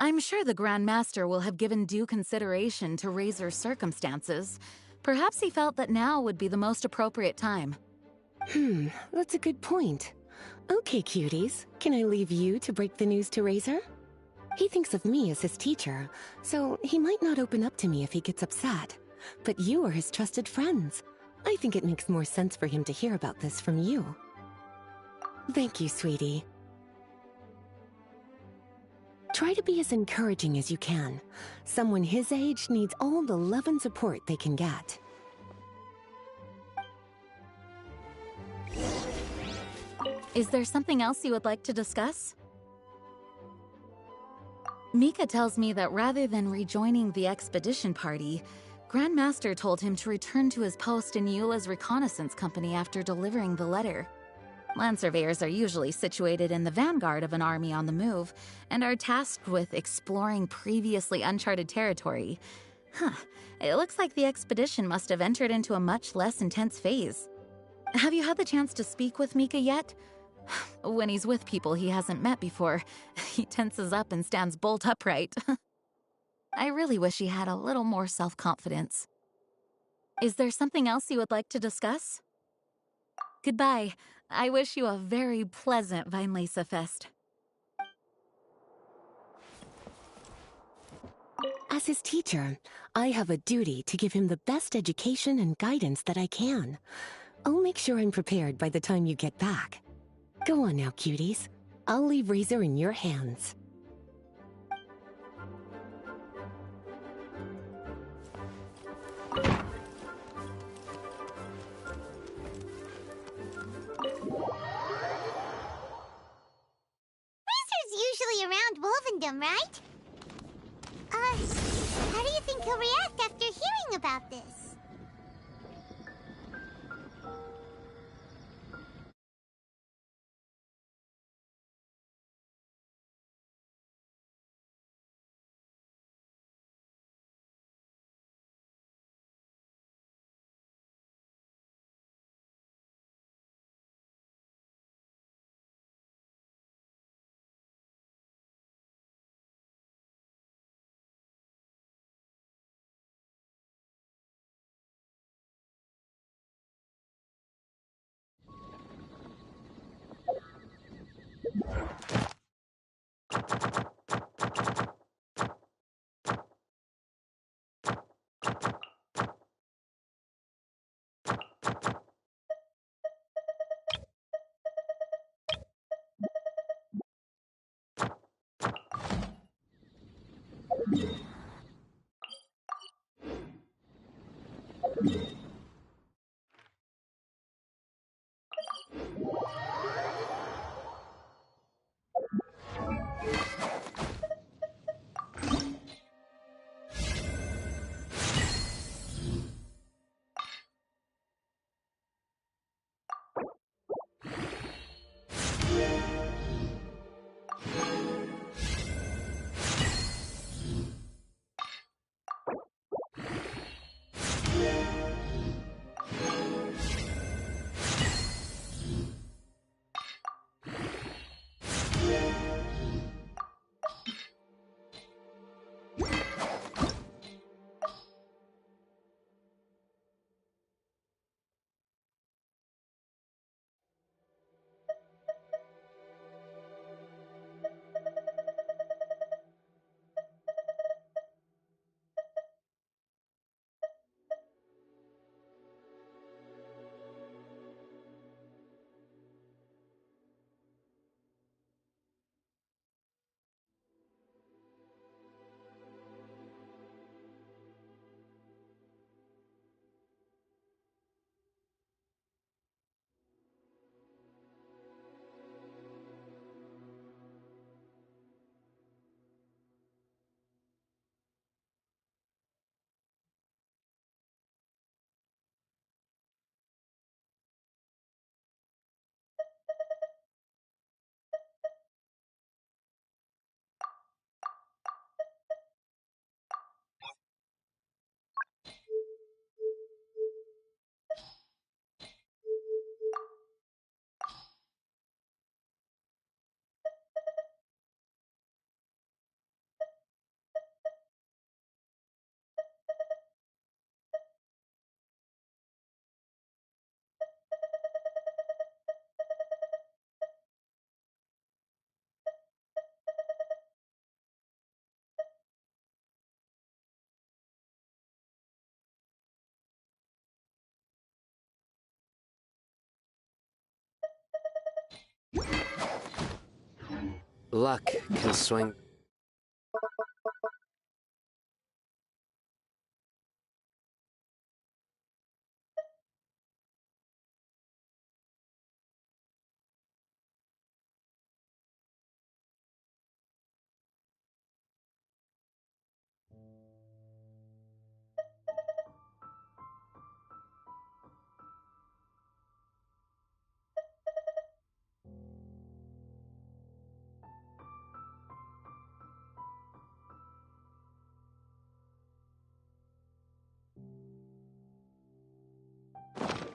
S8: I'm sure the Grand Master will have given due consideration to Razor's circumstances, Perhaps he felt that now would be the most appropriate time.
S7: That's a good point. Okay, cuties, can I leave you to break the news to Razor? He thinks of me as his teacher, so he might not open up to me if he gets upset. But you are his trusted friends. I think it makes more sense for him to hear about this from you. Thank you, sweetie. Try to be as encouraging as you can. Someone his age needs all the love and support they can get.
S8: Is there something else you would like to discuss? Mika tells me that rather than rejoining the expedition party, Grandmaster told him to return to his post in Eula's reconnaissance company after delivering the letter. Land surveyors are usually situated in the vanguard of an army on the move, and are tasked with exploring previously uncharted territory. It looks like the expedition must have entered into a much less intense phase. Have you had the chance to speak with Mika yet? When he's with people he hasn't met before, he tenses up and stands bolt upright. I really wish he had a little more self-confidence. Is there something else you would like to discuss? Goodbye. I wish you a very pleasant Weinlese Fest.
S7: As his teacher, I have a duty to give him the best education and guidance that I can. I'll make sure I'm prepared by the time you get back. Go on now, cuties. I'll leave Razor in your hands.
S4: Razor's usually around Wolvendom, right? How do you think he'll react after hearing about this?
S10: Luck can swing.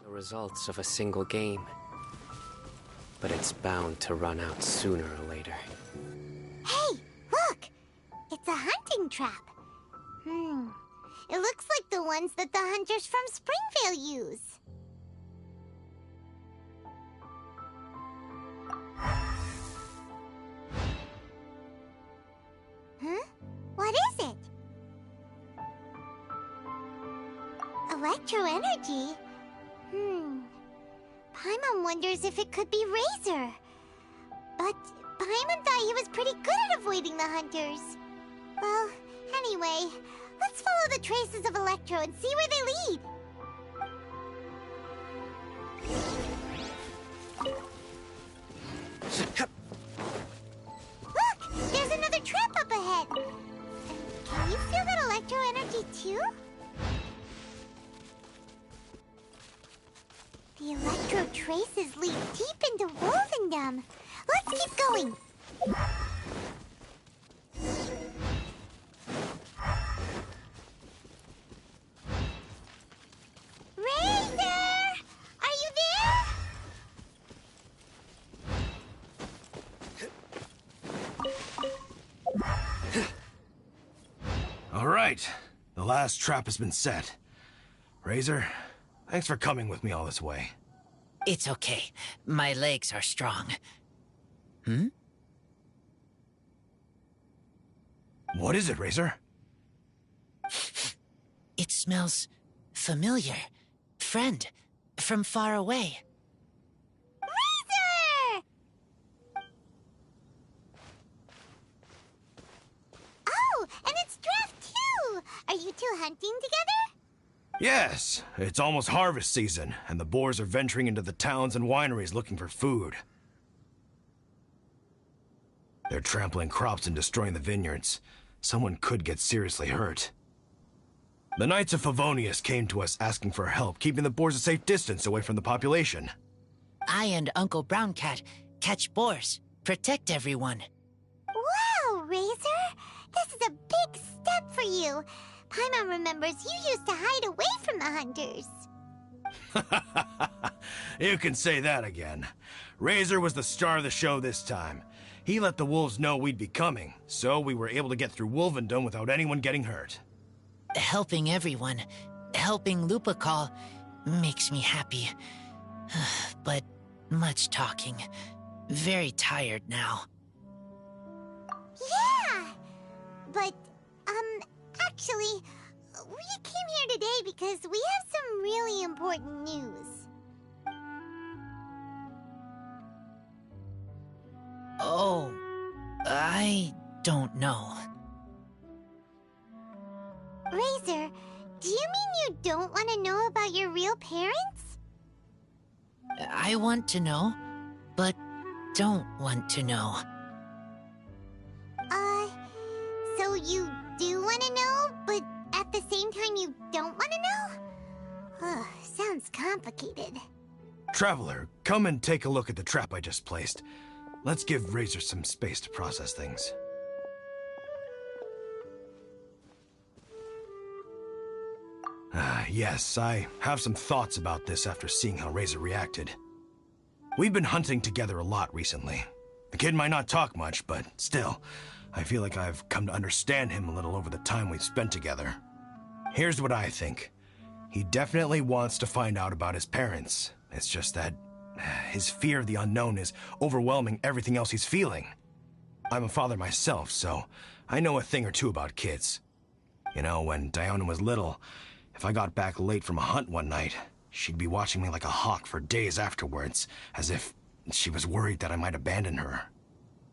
S10: The results of a single game. But it's bound to run out sooner or later.
S4: Hey, look! It's a hunting trap. It looks like the ones that the hunters from Springvale use. Huh? What is it? Electro energy? Paimon wonders if it could be Razor. But Paimon thought he was pretty good at avoiding the hunters. Well, anyway, let's follow the traces of Electro and see where they lead. Look! There's another trap up ahead! Can you feel that Electro energy too? The Electro traces lead deep into Wolvendom. Let's keep going. Razor! Are you there?
S11: All right. The last trap has been set. Razor, thanks for coming with me all this way.
S12: It's okay. My legs are strong.
S11: What is it, Razor?
S12: It smells familiar. Friend, from far away.
S4: Razor! Oh, and it's Draft too! Are you two hunting together?
S11: Yes, it's almost harvest season, and the boars are venturing into the towns and wineries looking for food. They're trampling crops and destroying the vineyards. Someone could get seriously hurt. The Knights of Favonius came to us asking for help, keeping the boars a safe distance away from the population.
S12: I and Uncle Brown Cat catch boars, protect everyone.
S4: Wow, Razor! This is a big step for you. Paimon remembers you used to hide away from the hunters.
S11: You can say that again. Razor was the star of the show this time. He let the wolves know we'd be coming, so we were able to get through Wolvendom without anyone getting hurt.
S12: Helping everyone, helping Lupical, makes me happy. But much talking. Very tired now.
S4: Yeah! But, actually, we came here today because we have some really important news.
S12: Oh, I don't know.
S4: Razor, do you mean you don't want to know about your real parents?
S12: I want to know, but don't want to know.
S4: So you do want to know, but at the same time you don't want to know? Ugh, sounds complicated.
S11: Traveler, come and take a look at the trap I just placed. Let's give Razor some space to process things. Yes, I have some thoughts about this after seeing how Razor reacted. We've been hunting together a lot recently. The kid might not talk much, but still, I feel like I've come to understand him a little over the time we've spent together. Here's what I think. He definitely wants to find out about his parents. It's just that his fear of the unknown is overwhelming everything else he's feeling. I'm a father myself, so I know a thing or two about kids. You know, when Diana was little, if I got back late from a hunt one night, she'd be watching me like a hawk for days afterwards, as if she was worried that I might abandon her.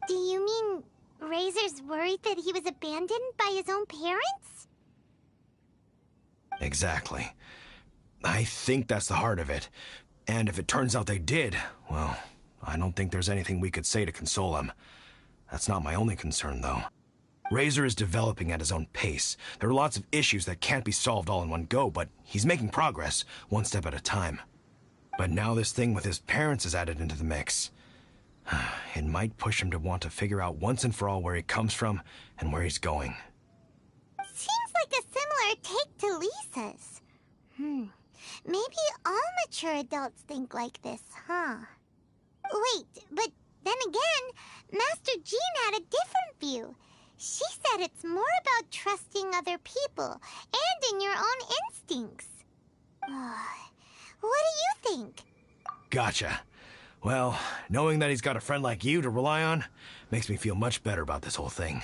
S4: Do you mean Razor's worried that he was abandoned by his own parents?
S11: Exactly. I think that's the heart of it. And if it turns out they did, well, I don't think there's anything we could say to console him. That's not my only concern, though. Razor is developing at his own pace. There are lots of issues that can't be solved all in one go, but he's making progress, one step at a time. But now this thing with his parents is added into the mix. It might push him to want to figure out once and for all where he comes from and where he's going.
S4: Seems like a similar take to Lisa's. Maybe all mature adults think like this, huh? Wait, but then again, Master Jean had a different view. She said it's more about trusting other people and in your own instincts. What do you think?
S11: Gotcha. Well, knowing that he's got a friend like you to rely on makes me feel much better about this whole thing.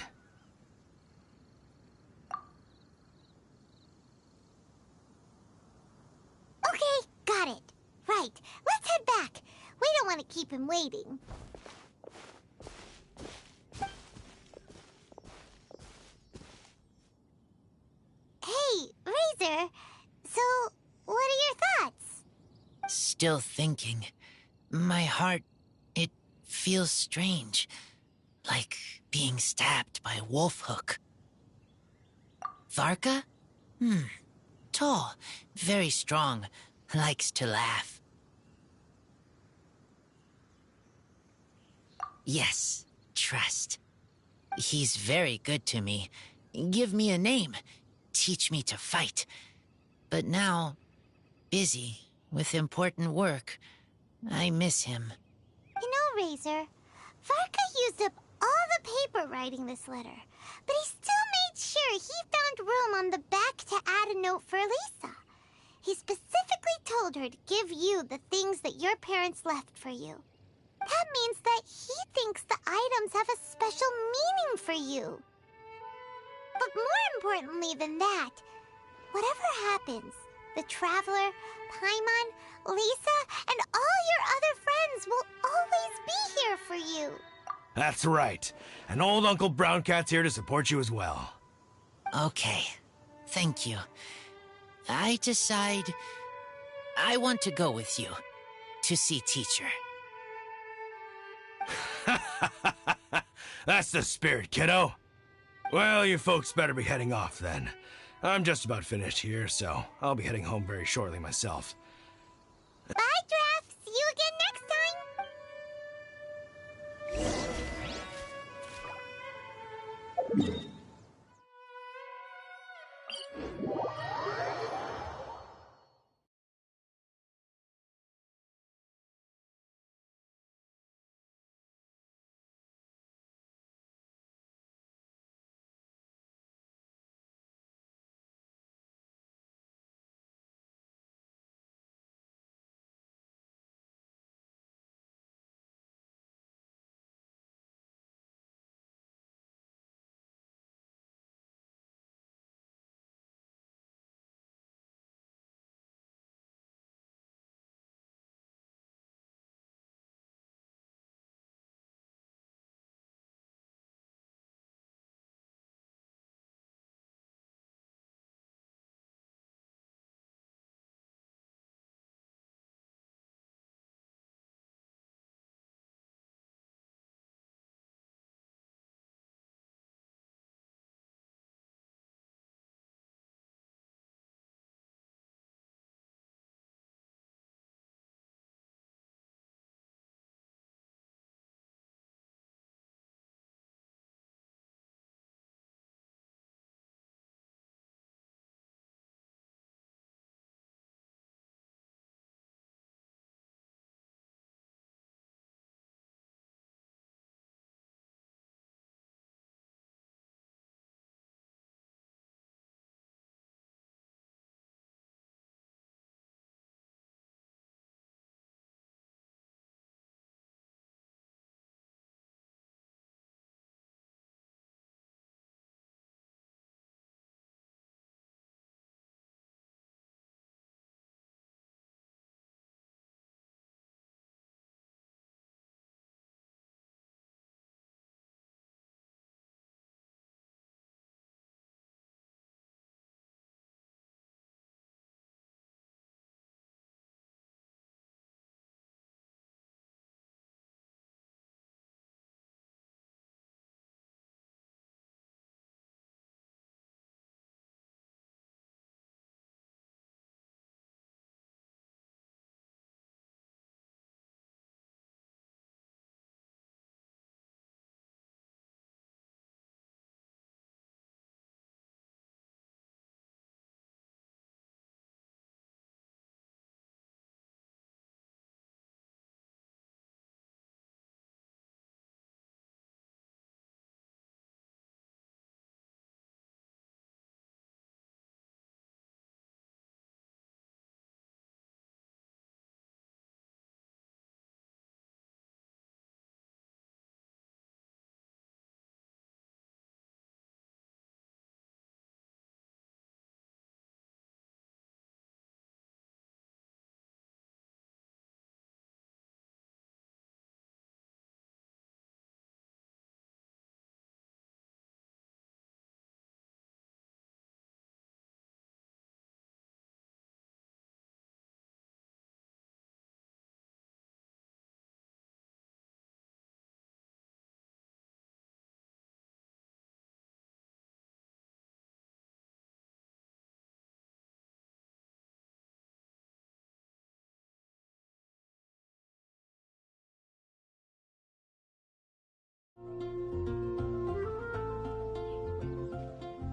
S4: Okay, got it. Right, let's head back. We don't want to keep him waiting. Hey, Razor. So, what are your thoughts?
S12: Still thinking. My heart, it feels strange. Like being stabbed by a wolf hook. Varka? Tall, very strong, likes to laugh. Yes, trust. He's very good to me. Give me a name. Teach me to fight. But now, busy with important work. I miss him.
S4: You know, Razor, Varka used up all the paper writing this letter, but he still made sure he found room on the back to add a note for Lisa. He specifically told her to give you the things that your parents left for you. That means that he thinks the items have a special meaning for you. But more importantly than that, whatever happens, the Traveler, Paimon, Lisa, and all your other friends will always be here for you.
S11: That's right. And old Uncle Brown Cat's here to support you as well.
S12: Okay, thank you. I decide I want to go with you to see Teacher.
S11: That's the spirit, kiddo. Well, you folks better be heading off then. I'm just about finished here, so I'll be heading home very shortly myself.
S4: Bye, Draft. See you again next time.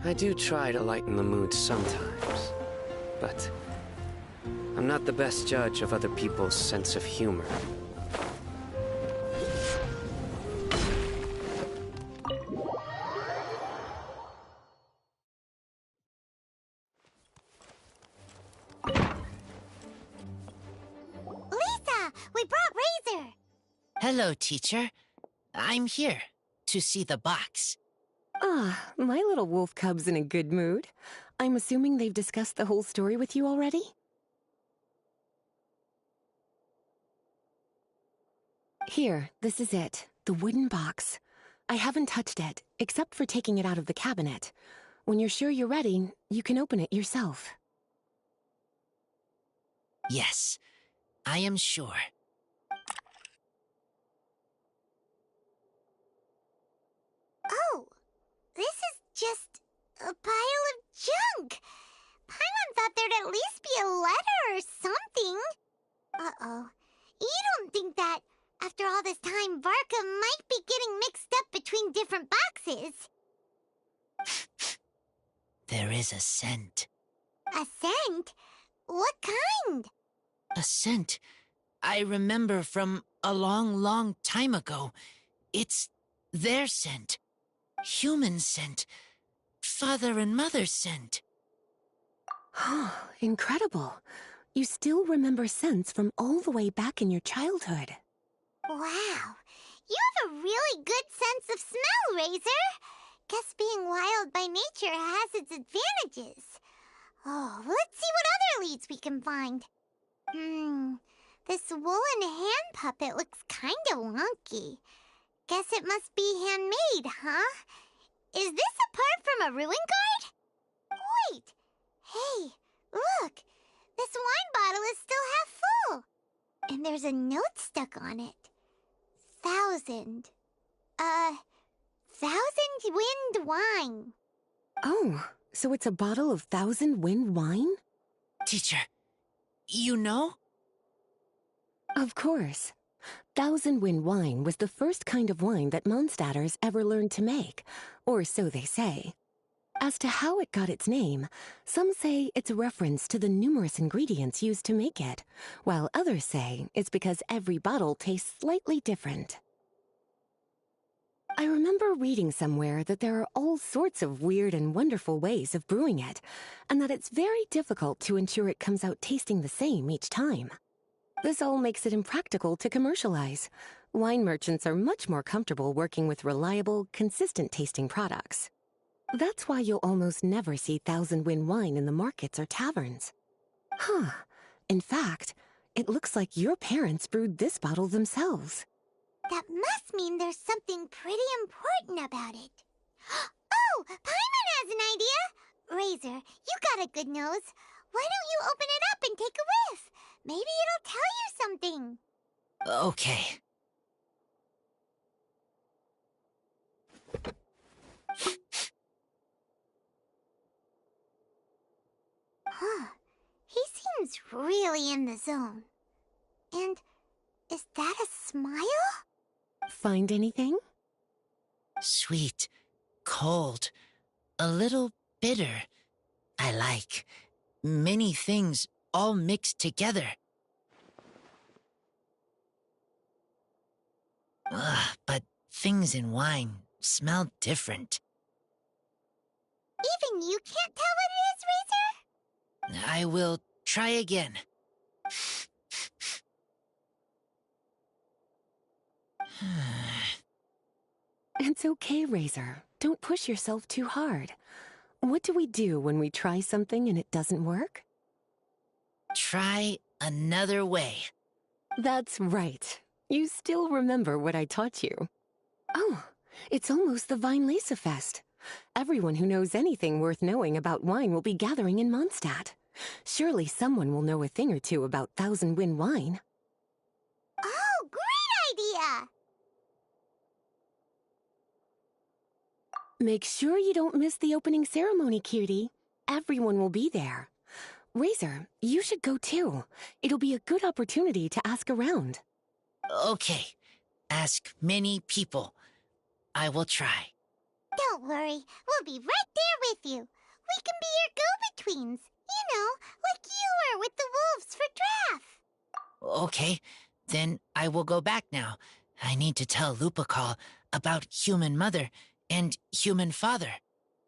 S10: I do try to lighten the mood sometimes, but I'm not the best judge of other people's sense of humor.
S4: Lisa, we brought Razor.
S12: Hello, teacher. I'm here to see the box.
S7: Ah, my little wolf cub's in a good mood. I'm assuming they've discussed the whole story with you already? Here, this is it. The wooden box. I haven't touched it, except for taking it out of the cabinet. When you're sure you're ready, you can open it yourself.
S12: Yes, I am sure.
S4: Oh, this is just a pile of junk. Paimon thought there'd at least be a letter or something. Uh-oh. You don't think that, after all this time, Varka might be getting mixed up between different boxes?
S12: There is a scent.
S4: A scent? What kind?
S12: A scent I remember from a long, long time ago. It's their scent. Human scent. Father and mother scent.
S7: Incredible. You still remember scents from all the way back in your childhood.
S4: Wow. You have a really good sense of smell, Razor. Guess being wild by nature has its advantages. Oh, let's see what other leads we can find. This woolen hand puppet looks kinda wonky. Guess it must be handmade, huh? Is this a part from a ruin guard? Wait! Hey, look! This wine bottle is still half full! And there's a note stuck on it. 1,000. 1,000 wind wine.
S7: Oh, so it's a bottle of 1,000 wind wine?
S12: Teacher, you know?
S7: Of course. 1,000 wind wine was the first kind of wine that Mondstadters ever learned to make, or so they say. As to how it got its name, some say it's a reference to the numerous ingredients used to make it, while others say it's because every bottle tastes slightly different. I remember reading somewhere that there are all sorts of weird and wonderful ways of brewing it, and that it's very difficult to ensure it comes out tasting the same each time. This all makes it impractical to commercialize. Wine merchants are much more comfortable working with reliable, consistent-tasting products. That's why you'll almost never see 1,000 wind wine in the markets or taverns. Huh. In fact, it looks like your parents brewed this bottle themselves.
S4: That must mean there's something pretty important about it. Oh, Paimon has an idea! Razor, you got a good nose. Why don't you open it up and take a whiff? Maybe it'll tell you something.
S12: Okay.
S4: Huh. He seems really in the zone. And is that a smile?
S7: Find anything?
S12: Sweet, cold, a little bitter. I like. Many things all mixed together. But things in wine smell different.
S4: Even you can't tell what it is, Razor?
S12: I will try again.
S7: It's okay, Razor. Don't push yourself too hard. What do we do when we try something and it doesn't work?
S12: Try another way.
S7: That's right. You still remember what I taught you. Oh, it's almost the Weinlese Fest. Everyone who knows anything worth knowing about wine will be gathering in Mondstadt. Surely someone will know a thing or two about 1,000 wind wine.
S4: Oh, great idea!
S7: Make sure you don't miss the opening ceremony, cutie. Everyone will be there. Razor, you should go too. It'll be a good opportunity to ask around.
S12: Okay. Ask many people. I will try.
S4: Don't worry, we'll be right there with you. We can be your go-betweens. You know, like you were with the wolves for Draff.
S12: Okay, then I will go back now. I need to tell Lupercal about Human Mother and Human Father.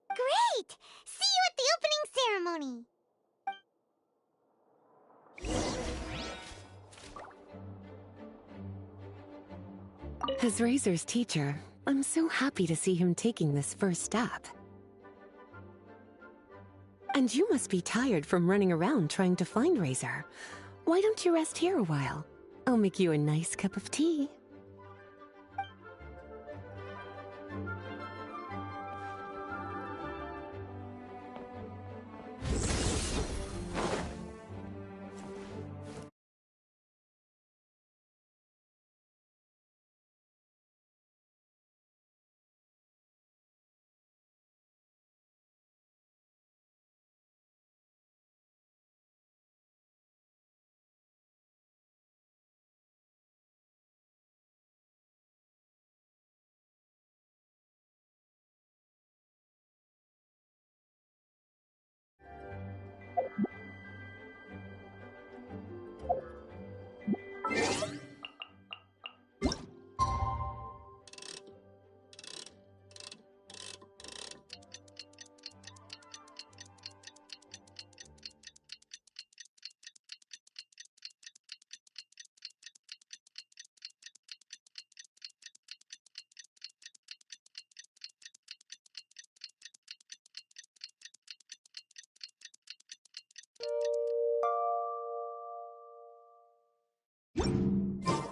S4: Great! See you at the opening ceremony.
S7: As Razor's teacher, I'm so happy to see him taking this first step. And you must be tired from running around trying to find Razor. Why don't you rest here a while? I'll make you a nice cup of tea.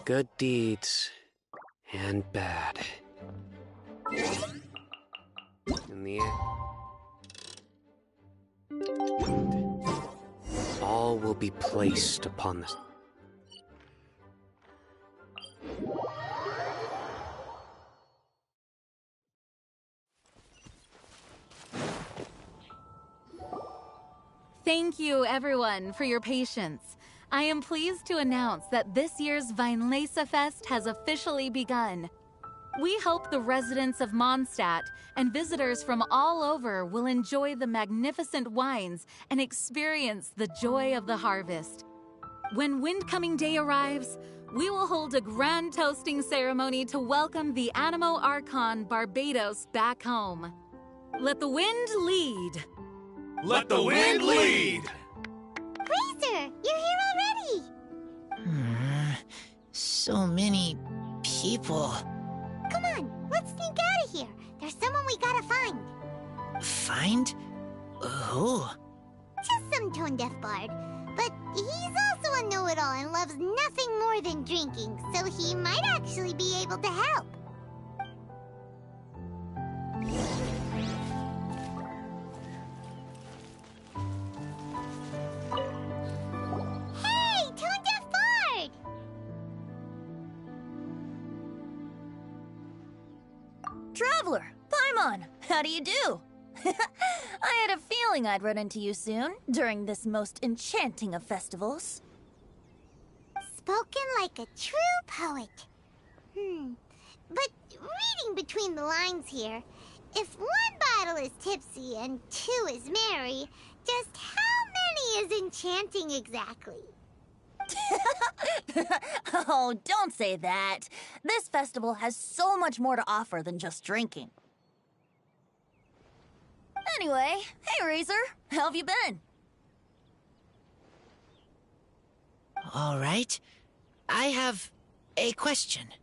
S10: Good deeds and bad. In the end, all will be placed upon the...
S8: Thank you, everyone, for your patience. I am pleased to announce that this year's Weinlese Fest has officially begun. We hope the residents of Mondstadt and visitors from all over will enjoy the magnificent wines and experience the joy of the harvest. When Windcoming Day arrives, we will hold a grand toasting ceremony to welcome the Animo Archon Barbados back home. Let the wind lead!
S13: Let the wind lead!
S4: Razor, you're here already!
S12: So many people.
S4: Come on, let's sneak out of here. There's someone we gotta find.
S12: Find? Who?
S4: Just some tone-deaf bard. But he's also a know-it-all and loves nothing more than drinking, so he might actually be able to help. Hey, tone-deaf bard!
S14: Traveler, Paimon, how do you do? I had a feeling I'd run into you soon, during this most enchanting of festivals.
S4: Spoken like a true poet. But reading between the lines here, if one bottle is tipsy and two is merry, just how many is enchanting exactly?
S14: Oh, don't say that. This festival has so much more to offer than just drinking. Anyway, hey Razor, how have you been?
S12: All right. I have a question.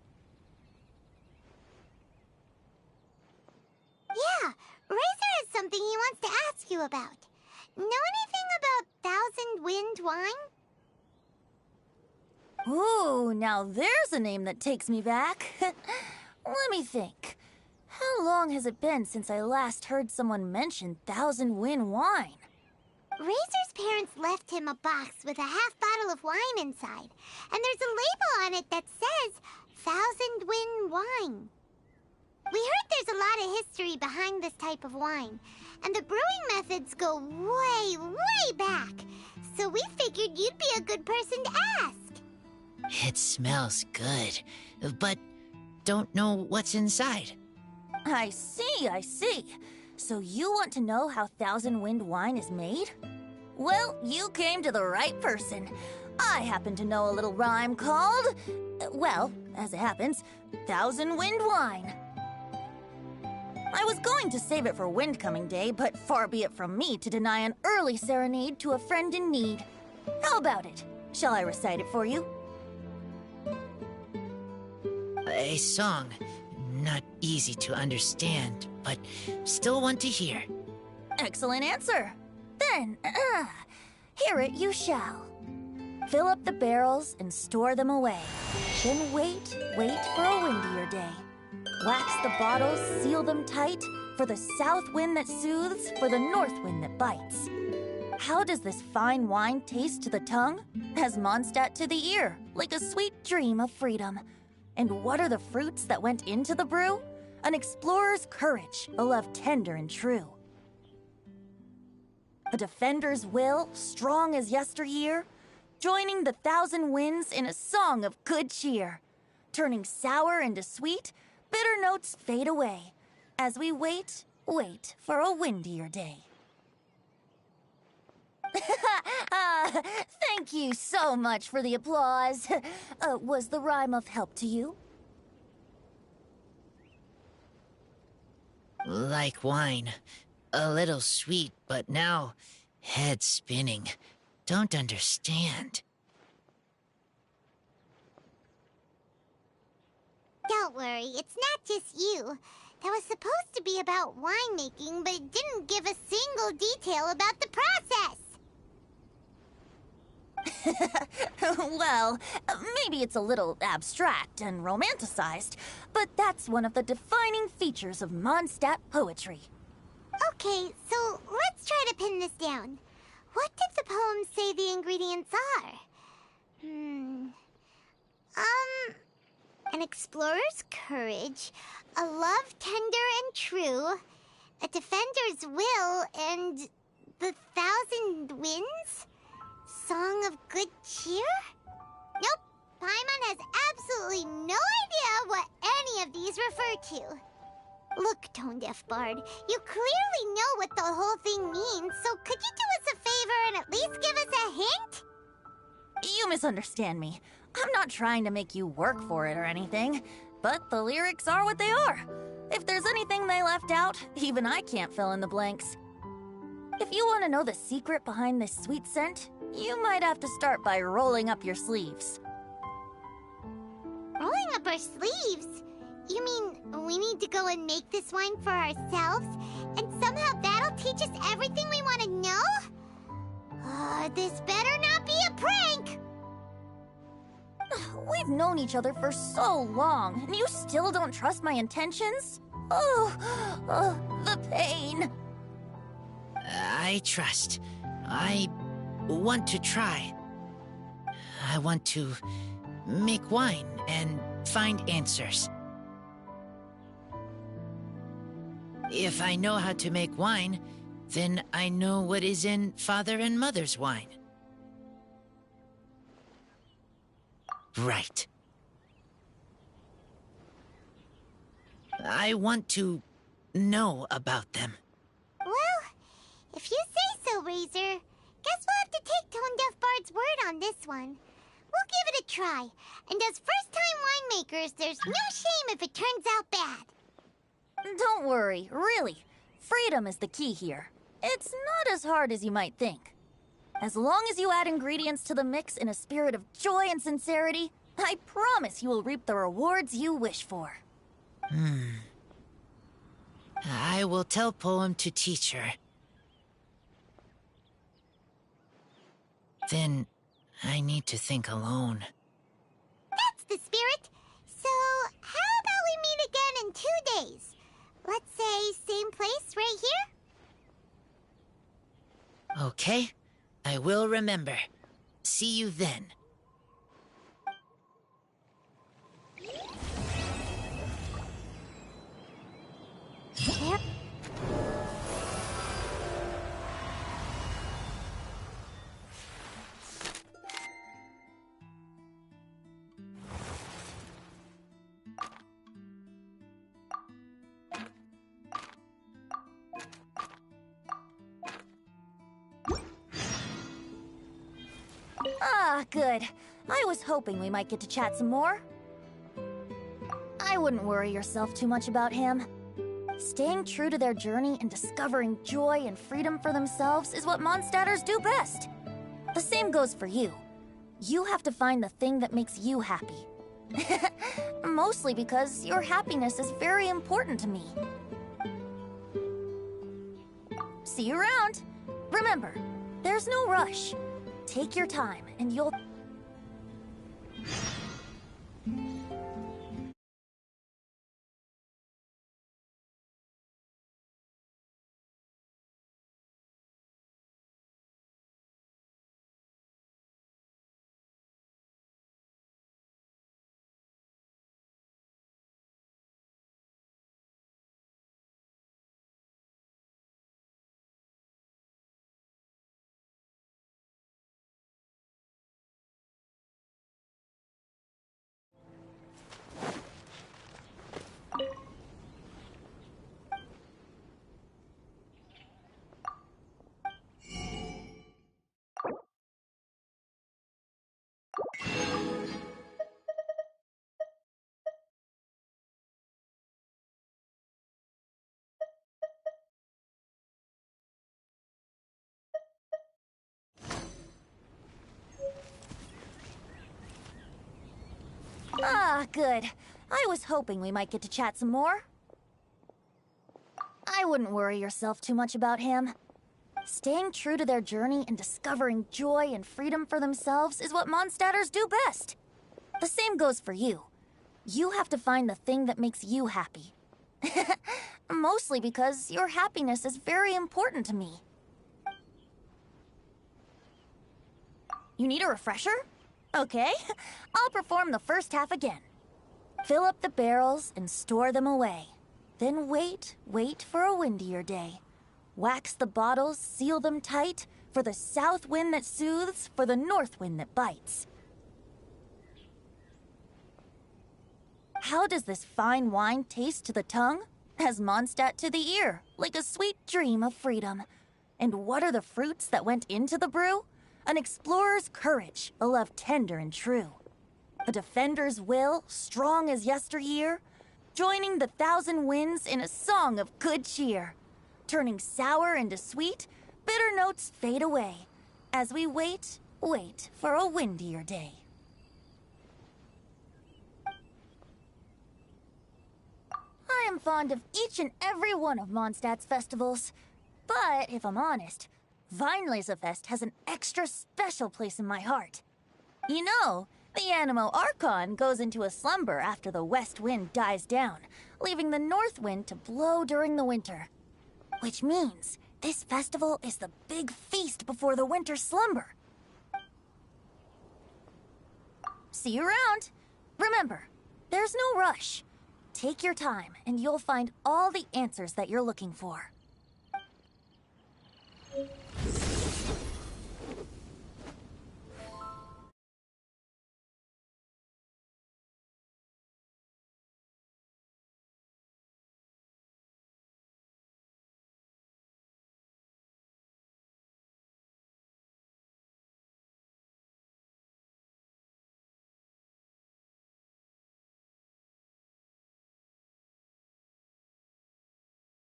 S4: Yeah, Razor has something he wants to ask you about. Know anything about Thousand Wind wine?
S14: Ooh, now there's a name that takes me back. Let me think. How long has it been since I last heard someone mention Thousand Wind wine?
S4: Razor's parents left him a box with a half bottle of wine inside, and there's a label on it that says Thousand Wind wine. We heard there's a lot of history behind this type of wine, and the brewing methods go way, way back, so we figured you'd be a good person to ask.
S12: It smells good, but don't know what's inside.
S14: I see, I see. So you want to know how Thousand Wind wine is made? Well, you came to the right person. I happen to know a little rhyme called, well, as it happens, Thousand Wind wine. I was going to save it for Windcoming Day, but far be it from me to deny an early serenade to a friend in need. How about it? Shall I recite it for you?
S12: A song. Not easy to understand, but still one to hear.
S14: Excellent answer. Then, hear it you shall. Fill up the barrels and store them away. Then wait for a windier day. Wax the bottles, seal them tight, for the south wind that soothes, for the north wind that bites. How does this fine wine taste to the tongue? As Mondstadt to the ear, like a sweet dream of freedom. And what are the fruits that went into the brew? An explorer's courage, a love tender and true. A defender's will, strong as yesteryear, joining the thousand winds in a song of good cheer. Turning sour into sweet, bitter notes fade away, as we wait for a windier day. Thank you so much for the applause. Was the rhyme of help to you?
S12: Like wine. A little sweet, but now head spinning. Don't understand.
S4: Don't worry, it's not just you. That was supposed to be about winemaking, but it didn't give a single detail about the process.
S14: Well, maybe it's a little abstract and romanticized, but that's one of the defining features of Mondstadt poetry.
S4: Okay, so let's try to pin this down. What did the poem say the ingredients are? An explorer's courage, a love tender and true, a defender's will, and the thousand winds? Song of good cheer? Nope, Paimon has absolutely no idea what any of these refer to. Look, Tone-Deaf Bard, you clearly know what the whole thing means, so could you do us a favor and at least give us a hint?
S14: You misunderstand me. I'm not trying to make you work for it or anything, but the lyrics are what they are. If there's anything they left out, even I can't fill in the blanks. If you want to know the secret behind this sweet scent, you might have to start by rolling up your sleeves.
S4: Rolling up our sleeves? You mean we need to go and make this wine for ourselves, and somehow that'll teach us everything we want to know? This better not be a prank!
S14: We've known each other for so long, and you still don't trust my intentions? Oh, the pain.
S12: I trust. I want to try. I want to make wine and find answers. If I know how to make wine, then I know what is in Father and Mother's wine. Right. I want to know about them.
S4: Well, if you say so, Razor, guess we'll have to take Tone-Deaf Bard's word on this one. We'll give it a try, and as first-time winemakers, there's no shame if it turns out bad.
S14: Don't worry, really. Freedom is the key here. It's not as hard as you might think. As long as you add ingredients to the mix in a spirit of joy and sincerity, I promise you will reap the rewards you wish for.
S12: I will tell Poem to teach her. Then I need to think alone.
S4: That's the spirit. So, how about we meet again in 2 days? Let's say same place right here?
S12: Okay, I will remember. See you then.
S14: Ah, good. I was hoping we might get to chat some more. I wouldn't worry yourself too much about him. Staying true to their journey and discovering joy and freedom for themselves is what Mondstadters do best. The same goes for you. You have to find the thing that makes you happy. Mostly because your happiness is very important to me. See you around. Remember, there's no rush. Take your time and you'll... Ah, good. I was hoping we might get to chat some more. I wouldn't worry yourself too much about him. Staying true to their journey and discovering joy and freedom for themselves is what Mondstadters do best. The same goes for you. You have to find the thing that makes you happy. Mostly because your happiness is very important to me. You need a refresher? Okay, I'll perform the first half again. Fill up the barrels and store them away. Then wait for a windier day. Wax the bottles, seal them tight, for the south wind that soothes, for the north wind that bites. How does this fine wine taste to the tongue? As Mondstadt to the ear, like a sweet dream of freedom. And what are the fruits that went into the brew? An explorer's courage, a love tender and true. A defender's will, strong as yesteryear, joining the thousand winds in a song of good cheer. Turning sour into sweet, bitter notes fade away, as we wait for a windier day. I am fond of each and every one of Mondstadt's festivals, but if I'm honest, Weinlesefest has an extra special place in my heart. You know, the Animo Archon goes into a slumber after the west wind dies down, leaving the north wind to blow during the winter. Which means this festival is the big feast before the winter slumber. See you around. Remember, there's no rush. Take your time and you'll find all the answers that you're looking for.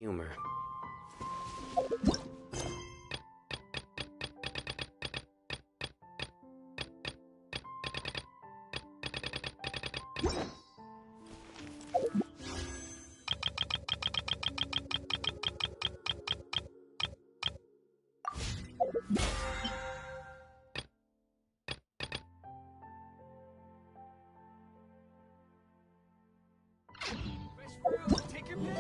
S10: Humor.
S9: Take your pick.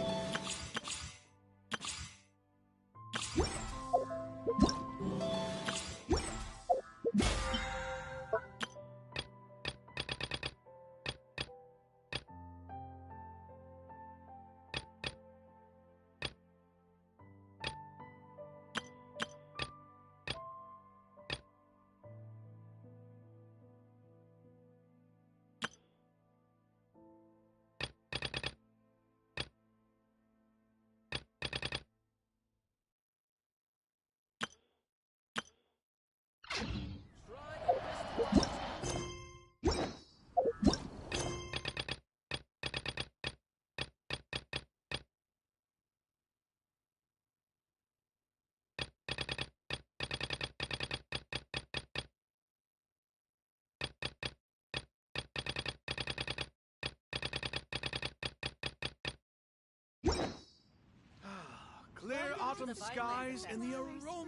S13: awesome skies and the aroma